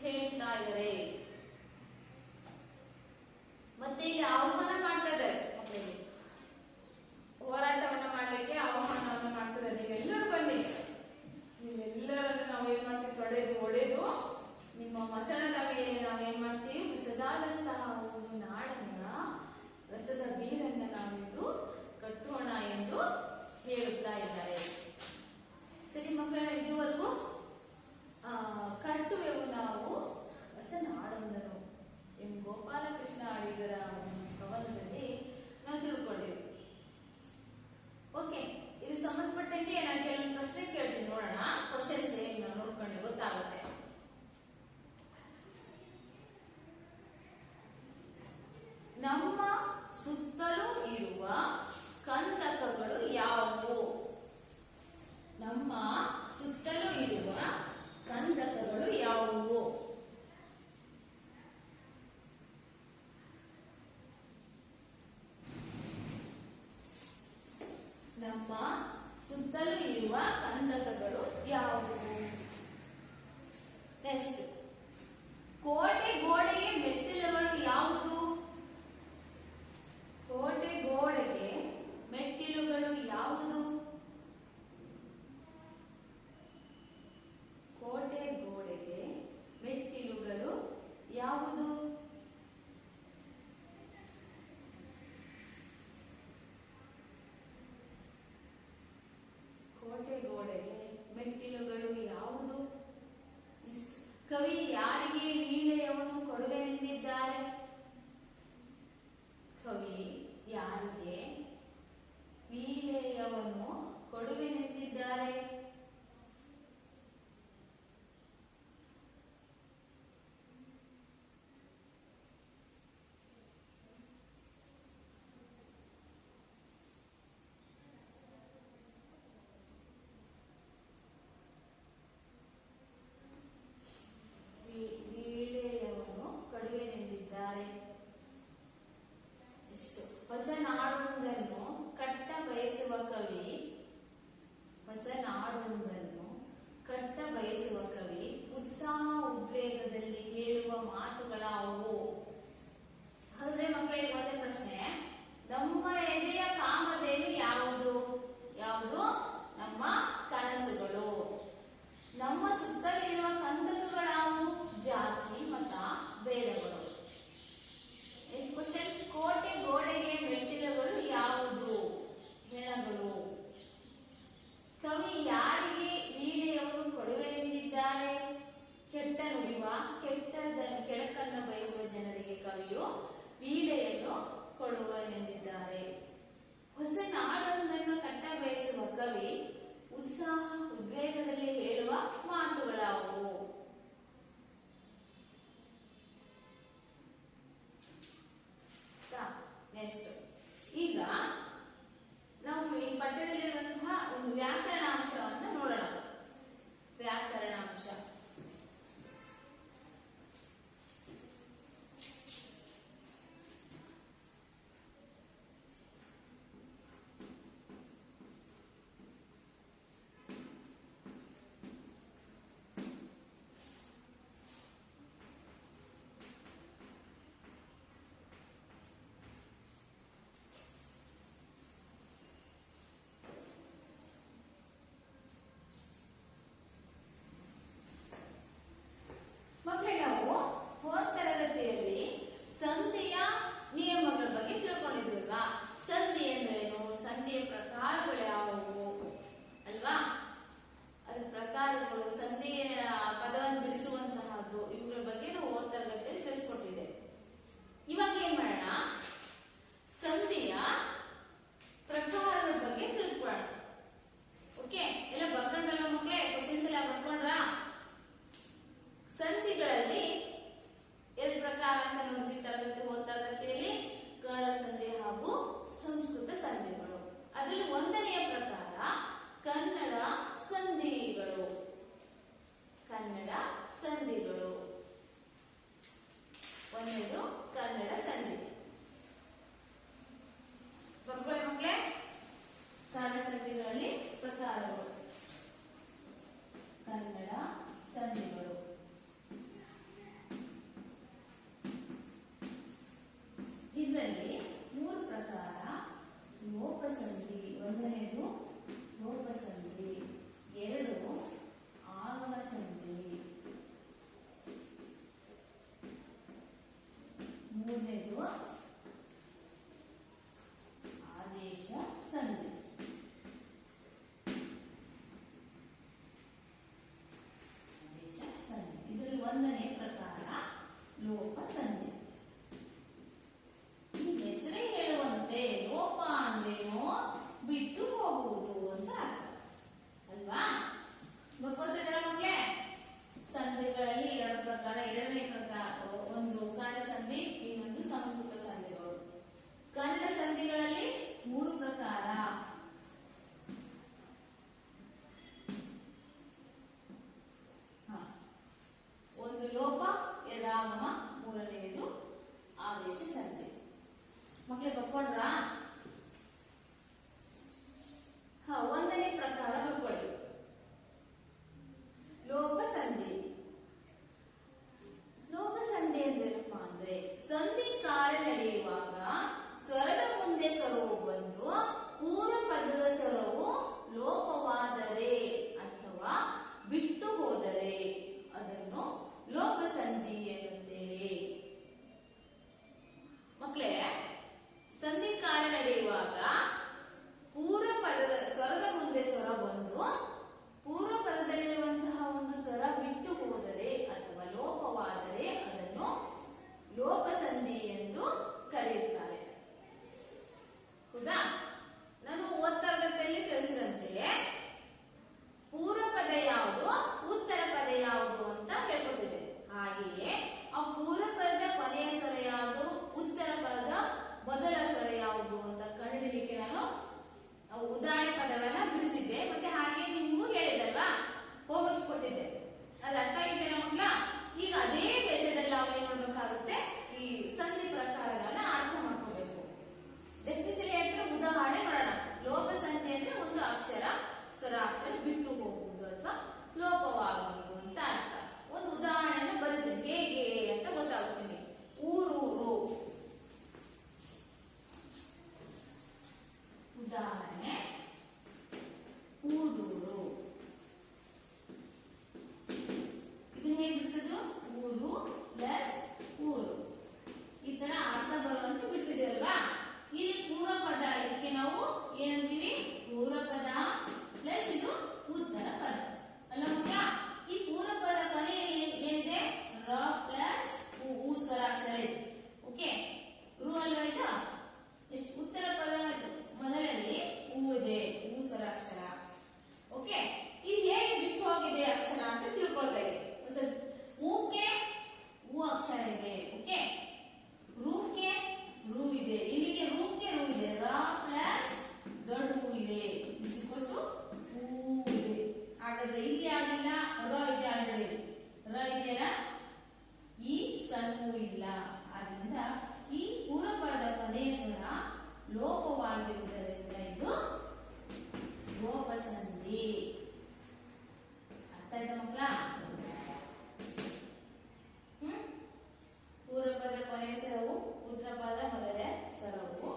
ಹೇಳ್ತಾ ಇದ್ದಾರೆ. ಮತ್ತೆ ಇಲ್ಲಿ ಆಹ್ವಾನ ಮಾಡ್ತಾ ಇದ್ದಾರೆ ಮಕ್ಕಳಿಗೆ. ಹೋರಾಟವನ್ನ ಮಾಡ್ಲಿಕ್ಕೆ ಆಹ್ವಾನವನ್ನ ಮಾಡ್ತಾರೆ. ನೀವೆಲ್ಲರೂ ಬನ್ನಿ. ನೀವೆಲ್ಲರನ್ನು ನಾವೇನ್ ಮಾಡ್ತೀವಿ? ತೊಡೆದು ಹೊಡೆದು ನಿಮ್ಮ ಮಸಣದ ಮೇಲೆ ನಾವೇನ್ ಮಾಡ್ತೀವಿ? ಹೊಸದಾದಂತಹ ಒಂದು ನಾಡನ್ನ, ರಸದ ಬೀಡನ್ನ ನಾವಿದ್ದು ಕಟ್ಟೋಣ ಎಂದು ಹೇಳುತ್ತಾ ಇದ್ದಾರೆ. ಸರಿ ಮಕ್ಕಳ, ಇದುವರೆಗೂ ಕಟ್ಟುವೆವು ನಾವು ಹೊಸ ನಾಡೊಂದನ್ನು ಎಂ ಗೋಪಾಲಕೃಷ್ಣ ಅಡಿಗರ ಕವನದಲ್ಲಿ ನಾವು ತಿಳ್ಕೊಂಡೆವು. ಓಕೆ. ಸುತ್ತಲೂ ಇರುವ ಕಂದಕಗಳು ಯಾವುವು? ನಮ್ಮ ಸುತ್ತಲೂ ಇರುವ ಕಂದಕಗಳು ಯಾವುವು? ನಮ್ಮ ಸುತ್ತಲೂ ಇರುವ ಕಂದಕಗಳು ಯಾವುವು? ನೆಕ್ಸ್ಟ್, ಕೋಟೆ ಗೋಡೆಗೆ ಮೆಟ್ಟಿಲುಗಳು ಯಾವುದು? ಕೋಟೆ ಗೋಡೆಗೆ ಮೆಟ್ಟಿಲುಗಳು ಯಾವುದು? ಕೋಟೆ ಗೋಡೆಗೆ ಮೆಟ್ಟಿಲುಗಳು ಯಾವುದು? ಕೋಟೆ ಗೋಡೆಗೆ ಮೆಟ್ಟಿಲುಗಳು ಯಾವುದು? ಕವಿ ಯಾರಿಗೆ ವೀಣೆಯನ್ನು ಕೊಡುವೆನೆಂದಿದ್ದಾರೆ? ಕವಿ ಯಾರಿಗೆ ವೀಣೆಯನ್ನು ಕೊಡುವೆನೆಂದಿದ್ದಾರೆ? ವೀಣೆಯನ್ನು ಕೊಡುವೆನೆಂದಿದ್ದಾರೆ. ಎಷ್ಟು ಹೊಸ ನಾಡೊಂದನ್ನು ಕಟ್ಟ ಬಯಸುವ ಕವಿ, ಹೊಸ ನಾಡೊಂದನ್ನು ಕಟ್ಟ ಬಯಸುವ ಕವಿ ಉತ್ಸಾಹ ಉದ್ವೇಗದಲ್ಲಿ ಹೇಳುವ ಮಾತುಗಳಾವು? ಹಾಗಾದ್ರೆ ಮಕ್ಕಳೇ, ಒಂದೇ ಪ್ರಶ್ನೆ, ನಮ್ಮ ಎದೆಯ ಕಾಮಧೇನು ಯಾವುದು? ಯಾವುದು? ನಮ್ಮ ಕನಸುಗಳು. ನಮ್ಮ ಸುತ್ತಲಿರುವ ಕಂದಕಗಳಾವು? ಜಾತಿ, ಮತ, ಭೇದಗಳು. ಕ್ವಶನ್, ಕೋಟೆ ಗೋಡೆಗೆ ಮೆಟ್ಟಿಲುಗಳು ಯಾವುದು? ಹೆಣಗಳು. ಕವಿ ಯಾರಿಗೆ ವೀಣೆಯನ್ನು ಕೊಡುವೆನೆಂದಿದ್ದಾರೆ? ಕೆಟ್ಟ ನುಡಿಯುವ, ಕೆಡಕನ್ನು ಬಯಸುವ ಜನರಿಗೆ ಕವಿಯು ವೀಣೆಯನ್ನು ಕೊಡುವೆನೆಂದಿದ್ದಾರೆ. ಹೊಸ ನಾಡೊಂದನ್ನು ಕಟ್ಟ ಬಯಸುವ ಕವಿ ಉತ್ಸಾಹ ಉದ್ವೇಗದಲ್ಲಿ ಹೇಳುವ ಮಾತುಗಳಾವು? ನೆಕ್ಸ್ಟ್, ಈಗ ನಾವು ಈ ಪಠ್ಯದಲ್ಲಿರುವಂತಹ ಒಂದು ವ್ಯಾಕರಣಾಂಶವನ್ನು ನೋಡೋಣ. ವ್ಯಾಕರಣಾಂಶ. ಮಕ್ಕಳೇ, ನಾವು ಹೋದ ತರಗತಿಯಲ್ಲಿ ಸಂಧಿಯ ನಿಯಮಗಳ ಬಗ್ಗೆ ತಿಳ್ಕೊಂಡಿದ್ರಲ್ವಾ? ಸಂಧಿ ಅಂದ್ರೇನು, ಸಂಧಿಯ ಪ್ರಕಾರಗಳು ಯಾವುವು ಅಲ್ವಾ? ಅದ್ರ ಪ್ರಕಾರಗಳು, ಸಂಧಿಯ ಪದವನ್ನು ಬಿಡಿಸುವಂತಹದ್ದು, ಇವುಗಳ ಬಗ್ಗೆ ನಾವು ಹೋದ ತರಗತಿಯಲ್ಲಿ ತಿಳಿಸ್ಕೊಟ್ಟಿದ್ದೆ. ಇವಾಗ ಏನ್ ಮಾಡೋಣ, ಸಂಧಿಯ ಪ್ರಕಾರಗಳ ಬಗ್ಗೆ ತಿಳ್ಕೊಳ್ಳೋಣ. ಓಕೆ, ಎಲ್ಲ ಬರ್ಕೊಂಡ್ರಲ್ಲ ಮಕ್ಕಳೇ? ಕ್ವಶನ್ಸ್ ಎಲ್ಲ ಬರ್ಕೊಂಡ್ರ? ಸಂಧಿಗಳಲ್ಲಿ ಎರಡು ಪ್ರಕಾರ ಅಂತ ನೋಡಿದ್ವಿ ಹೋದ ತರಗತಿಯಲ್ಲಿ, ಕನ್ನಡ ಸಂಧಿ ಹಾಗೂ ಸಂಸ್ಕೃತ ಸಂಧಿಗಳು. ಅದರಲ್ಲಿ ಒಂದನೆಯ ಪ್ರಕಾರ ಕನ್ನಡ ಸಂಧಿಗಳು. ಕನ್ನಡ ಸಂಧಿಗಳು ಒಂದೇದು ಕನ್ನಡ ಸಂಧಿ. ಬರ್ಕೊಳ್ಳಿ ಮಕ್ಕಳೇ, ಕನ್ನಡ ಸಂಧಿಗಳಲ್ಲಿ ಪ್ರಕಾರಗಳು. ಕನ್ನಡ ಸಂಧಿಗಳು ಇದರಲ್ಲಿ ಮೂರು ಪ್ರಕಾರ. ಲೋಪಸಂಧಿ ಒಂದನೇದು ಲೋಪಸಂಧಿ, ಎರಡು ಆಗಮ ಸಂಧಿ, ಮೂರನೇದು ಆದೇಶ ಸಂಧಿ. ಆದೇಶ ಸಂಧಿ ಇದರಲ್ಲಿ ಒಂದನೇ ಪ್ರಕಾರ ಲೋಪಸಂಧಿ. ಹೆಸರೇ ಹೇಳುವಂತೆ ಲೋಪ ಅಂದೇನೋ ಬಿಟ್ಟು ಹೋಗುವುದು ಅಂತ ಅರ್ಥ ಅಲ್ವಾ? ಮಕ್ಕಳೇ ಬರ್ಕೊಂಡ್ರಾ? ಒಂದನೇ ಪ್ರಕಾರ ಬರ್ಕೊಳ್ಳಿ. ಲೋಪ ಸಂಧಿ. ಲೋಪ ಸಂಧಿ ಅಂದ್ರೆ ಏನಪ್ಪಾ ಅಂದ್ರೆ ಸಂಧಿ ಕಾರ್ಯ ನಡೆಯುವಾಗ ಸ್ವರದ ಮುಂದೆ ಸ್ವರವು ಬಂದು ಪೂರ್ವ ಪದದ ಸ್ವರವು ಲೋಪವಾದರೆ ಅಥವಾ ಬಿಟ್ಟು ಹೋದರೆ ಅದನ್ನು ಲೋಪ ಸಂಧಿ ಎನ್ನುತ್ತೇವೆ. ಮಕ್ಕಳೇ, ಸಂಧಿ ಕಾರ್ಯ ನಡೆಯುವಾಗ ಪೂರ್ವ ಪದದ ಸ್ವರದ ಮುಂದೆ ಸ್ವರ ಬಂದು ಪೂರ್ವ ಪದದಲ್ಲಿರುವಂತಹ ಒಂದು ಸ್ವರ ಬಿಟ್ಟು ಹೋದರೆ ಅಥವಾ ಲೋಪವಾದರೆ ಅದನ್ನು ಲೋಪ ಸಂಧಿ ಎಂದು ಕರೆಯುತ್ತಾರೆ. ಹೌದಾ? ನಾನು ತರಗತಿಯಲ್ಲಿ ತಿಳಿಸಿದಂತೆ ಪೂರ್ವ ಪದ ಯಾವುದು, ಉತ್ತರ ಪದ ಯಾವುದು ಅಂತ ಹೇಳ್ಕೊಟ್ಟಿದೆ. ಹಾಗೆಯೇ ಆ ಪೂರ್ವ ಪದದ ಕೊನೆಯ ಸ್ವರ ಯಾವುದು, ಉತ್ತರ ಪದದ ಮೊದಲ ಸ್ವರ ಯಾವುದು ಅಂತ ಕಂಡುಹಿಡಿಯಲಿಕ್ಕೆ ನಾನು ಉದಾಹರಣೆ ಪದಗಳನ್ನ ಬಿಡಿಸಿದ್ದೆ. ಮತ್ತೆ ಹಾಗೆ ನಿಮಗೂ ಹೇಳಿದಲ್ವಾ, ಹೋಮ್ವರ್ಕ್ ಕೊಟ್ಟಿದ್ದೆ. ಅದು ಅರ್ಥ ಆಗಿದೆಯಾ ಮಕ್ಕಳ? ಈಗ ಅದೇ ಮೆಥಡ್ ಅಲ್ಲಿ ನಾವು ಏನ್ ಮಾಡ್ಬೇಕಾಗುತ್ತೆ, ಈ ಸಂಧಿ ಪ್ರಕಾರಗಳನ್ನ ಅರ್ಥ ಮಾಡ್ಕೋಬೇಕು. ಡೆಫಿನಿಷನ್ ಹೇಳ್ತಾರೆ, ಉದಾಹರಣೆ ಮಾಡೋಣ. ಲೋಪ ಸಂಧಿ ಅಂದ್ರೆ ಒಂದು ಅಕ್ಷರ ಸ್ವರಾಕ್ಷರ ಬಿಟ್ಟು ಹೋಗುವುದು ಅಥವಾ ಲೋಪವಾಗುವುದು ಅಂತ ಅರ್ಥ. ಒಂದು ಉದಾಹರಣೆಯನ್ನು ಬರುತ್ತೇನೆ, ಹೇಗೆ ಅಂತ ಗೊತ್ತಾಗ್ತೀನಿ. ಊರೂರು. ಉದಾಹರಣೆ, ಊರೂರು. ಇದನ್ನ ಹೇಗೆ ಬಿಡಿಸೋದು? ಊರು ಪ್ಲಸ್ ಊರು. ಈ ತರ ಅರ್ಥ ಬರುವಂತ ಬಿಡಿಸಿದೇವಲ್ವಾ? ಇಲ್ಲಿ ಪೂರ್ವ ಪದ, ಇದಕ್ಕೆ ನಾವು ಏನಂತೀವಿ? ಪೂರ್ವ ಪದ ಪ್ಲಸ್ ಇದು ಉತ್ತರ ಪದ ಅಲ್ಲ ಮಕ್ಕಳ? ಈ ಪೂರ್ವ ಪದ ಕೊನೆಯಲ್ಲಿ ಏನಿದೆ? ರ ಪ್ಲಸ್ ಉ ಸ್ವರಾಕ್ಷರ ಇದೆ. ಓಕೆ, ರು ಅಲ್ವಾ ಇದು? ಉತ್ತರ ಪದ ಮೊದಲಲ್ಲಿ ಹೂ ಇದೆ, ಹೂ ಸ್ವರಾಕ್ಷರ. ಓಕೆ, ಇದು ಹೇಗೆ ಬಿಟ್ಟು ಹೋಗಿದೆ ಅಕ್ಷರ ಅಂತ ತಿಳ್ಕೊಳ್ತಾ ಇದೆ. ಹೂಕ್ಕೆ ಹೂ ಅಕ್ಷರ ಇದೆ. ಓಕೆ, ರೂಕ್ಕೆ ರು ಇದೆ. ಇಲ್ಲಿಗೆ ರೂಕ್ಕೆ ರು ಇದೆ. ರ ಪ್ಲಸ್ ದೊಡ್ಡ ಹೂ ಇದೆ, ಹೂ ಇದೆ. ಹಾಗಾದ್ರೆ ಇಲ್ಲಿ ಆಗಿಲ್ಲ, ರ ಇದೆ ಆಲ್ರೆಡಿ. ರ ಇದೆಯಲ್ಲ, ಈ ಸಣ್ಣ ಹೂ ಇಲ್ಲ. ಆದ್ರಿಂದ ಈ ಪೂರ್ವ ಪದ ಕೊನೆಯ ಸ್ವರ ಲೋಪವಾಗಿರುವುದರಿಂದ ಇದು ಲೋಪ ಸಂಧಿ. ಅರ್ಥ ಆಯ್ತಾ ಮಕ್ಕಳ? ಪೂರ್ವ ಪದ ಕೊನೆಯ ಸ್ವರವು, ಉತ್ತರ ಪದ ಮೊದಲ ಸ್ವರವು.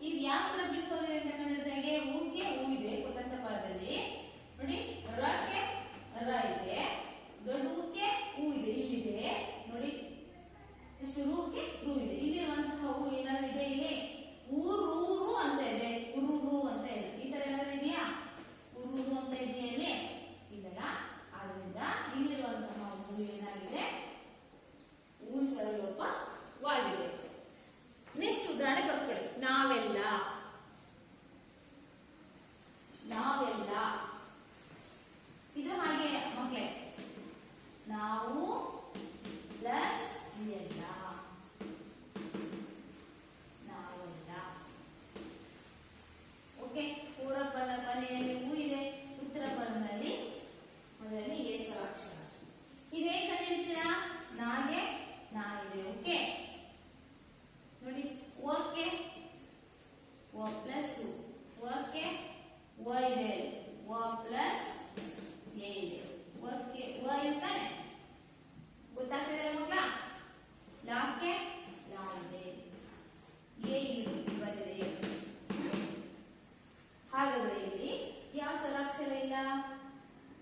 ಇದು ಯಾವ ಸ್ವರ ಬಿಟ್ಟು ಹೋಗಿದೆ ಅಂತ ಕಂಡಿಡಿದಾಗೆ, ಹೂಕ್ಕೆ ಹೂ ಇದೆ ಕೊಟ್ಟಂತ ಪದದಲ್ಲಿ ನೋಡಿ. ರಕ್ಕೆ ರ ಇದೆ, ದೊಡ್ಡ ಹೂಕ್ಕೆ ಹೂ ಇದೆ, ಇಲ್ಲಿದೆ ನೋಡಿ. ಎಷ್ಟು ರೂಕ್ಕೆ ರು ಇದೆ. ಇಲ್ಲಿರುವಂತಹ ಹೂ ಏನಾದ್ರು ಇದೆ? ಇಲ್ಲಿ ಊರೂರು ಅಂತ ಇದೆ, ಉರುರು ಅಂತ ಇದೆ. ಈ ತರ ಏನಾದ್ರು ಇದೆಯಾ? ಉರುರು ಅಂತ ಇದೆಯಾ ಇಲ್ಲಿ? ಇದಲ್ಲ. ಆದ್ರಿಂದ ಇಲ್ಲಿರುವಂತಹ ಹೂ ಏನಾಗಿದೆ? ಹೂ ಸ್ವರ ಲೋಪವಾಗಿದೆ. ನೆಕ್ಸ್ಟ್ ಉದಾಹರಣೆ ಬರ್ಕೊಳ್ಳಿ. ನಾವೆಲ್ಲ. ನಾವೆಲ್ಲ ಇದು ಹಾಗೆ ಮಕ್ಕಳೇ, ನಾವು ಪ್ಲಸ್ ಎಲ್ಲ. ನಾವೆಲ್ಲ. ಓಕೆ, ಪೂರ್ವ ಪದ ಕೊನೆಯಲ್ಲಿ ಹೂ ಇದೆ, ಉತ್ತರ ಪದದಲ್ಲಿ ಮೊದಲನೇ ಎ ಸ್ವರಾಕ್ಷರ. ಇದೇ ಕಂಡುಹಿಡಿತೀರಾ? ನಾಗೆ ನಾ ಇದೆ. ಓಕೆ ನೋಡಿ, ಓಕೆ ಓ ಪ್ಲಸ್ ಓಕೆ ಓ ಇದೆ, ಓ ಪ್ಲಸ್ ಎ ಇದೆ. ಓಕೆ ಓ ಇರ್ತಾನೆ, ಗೊತ್ತಾಗ್ತದೆ ಮಕ್ಕಳ? ಲಾಕ್ಕೆ ಲಾ ಇದೆ, ಎ ಬಂದಿದೆ. ಹಾಗಾದ್ರೆ ಇಲ್ಲಿ ಯಾವ ಸ್ವರಾಕ್ಷರ ಇಲ್ಲ?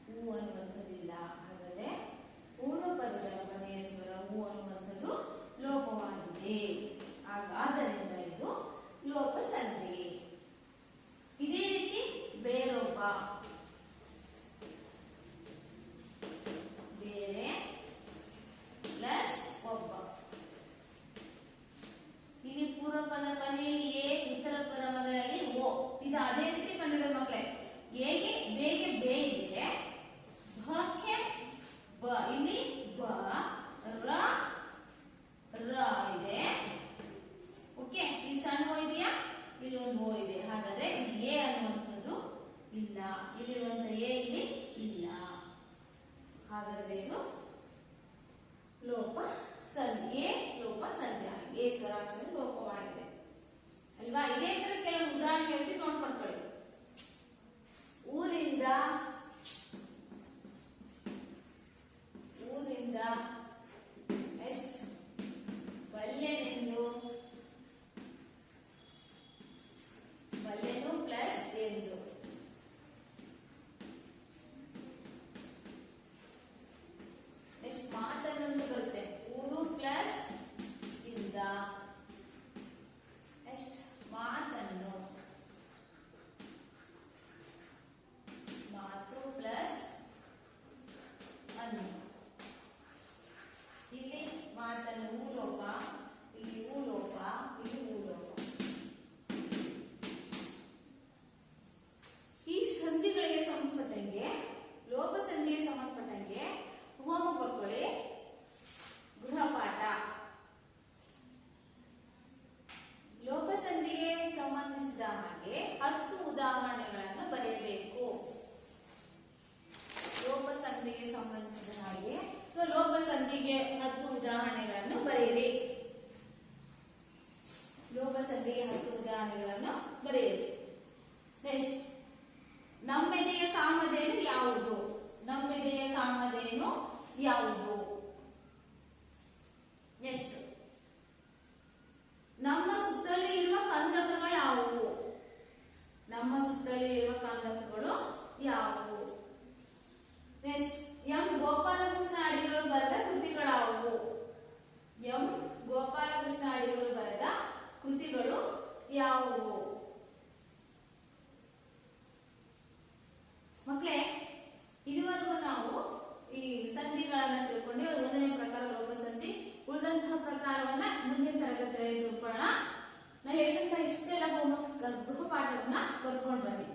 ಹೂ ಅನ್ನುವಂಥದ್ದಿಲ್ಲ. ಹಾಗಾದ್ರೆ ಪೂರ್ವ ಪದದ ಕೊನೆಯ ಸ್ವರ ಹೂ ಅನ್ನುವಂಥದ್ದು ಲೋಪವಾಗಿದೆ. ಆದ್ದರಿಂದ ಇದು ಲೋಪ ಸಂಧಿ. ಇದೇ ರೀತಿ ಬೇರೊಬ್ಬ. ಬೇರೆ ಪ್ಲಸ್ ಒಬ್ಬ. ಇಲ್ಲಿ ಪೂರ್ವ ಪದ ಕೊನೆಯಲ್ಲಿ ಎ, ಉತ್ತರ ಪದ ಮೊದಲಲ್ಲಿ ಓ. ಇದು ಅದೇ ರೀತಿ ಕಂಡುಹಿಡಿದ ಮಕ್ಕಳೇ. ಎಗೆ ಬೇಗೆ ಬೇ ಇದೆ, ಭಕ್ಕೆ ಬ, ಇಲ್ಲಿ ಬ, ರ ರ ಇದೆ. ಓಕೆ, ಇಲ್ಲಿ ಸಣ್ಣ ಓ ಇದೆಯಾ? ಇಲ್ಲಿ ಒಂದು ಓ ಇದೆ. ಹಾಗಾದ್ರೆ ಇಲ್ಲಿ ಎ ಅನ್ನುವಂಥದ್ದು ಇಲ್ಲ, ಇಲ್ಲಿರುವಂತ ಎ ಇಲ್ಲಿ ಇಲ್ಲ. ಹಾಗಾದ್ರೆ ಇದು ಲೋಪ ಸಂಧಿ. ಎ ಲೋಪ ಸಂಧಿ ಆಗಿದೆ. ಎ ಸ್ವರಾಕ್ಷರ ಲೋಪವಾಗಿದೆ. ಅಲ್ವಾ? ಇದೇ ತರ ಕೆಲವು ಉದಾಹರಣೆ ಹೇಳ್ತೀನಿ, ನೋಡ್ಕೊಳ್ಕೊಳ್ಳಿ. ಊರಿಂದ ಎಷ್ಟು ಬಲ್ಲೆನೆಂದು, ಬಲ್ಲೆನು ಪ್ಲಸ್ ಎಂದು. ನೆಕ್ಸ್ಟ್ ಮಾತನ್ನೊಂದು ಬರುತ್ತೆ, ಊರು ಪ್ಲಸ್ ಇಂದ. ನೆಕ್ಸ್ಟ್ ಮಾತನ್ನು, ಮಾತು ಪ್ಲಸ್ ಅನ್ನು. ಇಲ್ಲಿ ಮಾತನ್ನು ಊಲೋಪ, ಇಲ್ಲಿ ಊಲೋಪ, ಇಲ್ಲಿ ಊಲೋಪ. ಈ ಸಂಧಿಗಳಿಗೆ ಸಂಬಂಧಪಟ್ಟಂಗೆ, ಲೋಪ ಸಂಧಿಗೆ ಸಂಬಂಧಪಟ್ಟಂಗೆ ಹೋಮ ಬರ್ಕೊಳ್ಳಿ. ಗೃಹಪಾಠ. ಲೋಪ ಸಂಧಿಗೆ ಸಂಬಂಧಿಸಿದ ಹಾಗೆ 10 ಉದಾಹರಣೆಗಳನ್ನು ಬರೆಯಬೇಕು. ಲೋಪ ಸಂಧಿಗೆ ಸಂಬಂಧಿಸಿದ ಹಾಗೆ ಲೋಪ ಸಂಧಿಗೆ 10 ಉದಾಹರಣೆಗಳನ್ನು ಬರೆಯಿರಿ. ಲೋಪ ಸಂಧಿಗೆ 10 ಉದಾಹರಣೆಗಳನ್ನು ಬರೆಯಿರಿ. ನೆಕ್ಸ್ಟ್, ನಮ್ಮೆದೆಯ ಕಾಮಧೇನು ಯಾವುದು? ನಮ್ಮೆದೆಯ ಕಾಮಧೇನು ಯಾವುದು? ನೆಕ್ಸ್ಟ್, ನಮ್ಮ ಸುತ್ತಲೂ ಇರುವ ಕಂದಕಗಳು ಯಾವುವು? ನಮ್ಮ ಸುತ್ತಲೂ ಇರುವ ಕಂದಕಗಳು ಯಾವುವು? ನೆಕ್ಸ್ಟ್, ಎಂ ಗೋಪಾಲಕೃಷ್ಣ ಅಡಿಗರು ಬರೆದ ಕೃತಿಗಳಾವುವು? ಎಂ ಗೋಪಾಲಕೃಷ್ಣ ಅಡಿಗರು ಬರೆದ ಕೃತಿಗಳು ಯಾವುವು? ಮಕ್ಕಳೇ, ಇದುವರೆಗೂ ನಾವು ಈ ಸಂಧಿಗಳನ್ನ ತಿಳ್ಕೊಂಡು, 1ನೇ ಪ್ರಕಾರ ಲೋಪ ಸಂಧಿ. ಉಳಿದಂತಹ ಪ್ರಕಾರವನ್ನ ಮುಂದಿನ ತರಗತಿಯಲ್ಲಿ ತಿಳ್ಕೊಳ್ಳೋಣ. ನಾವು ಹೇಳಿದಂತಹ ಇಷ್ಟೆಲ್ಲ ಗೃಹಪಾಠವನ್ನ ಬರ್ಕೊಂಡು ಬನ್ನಿ.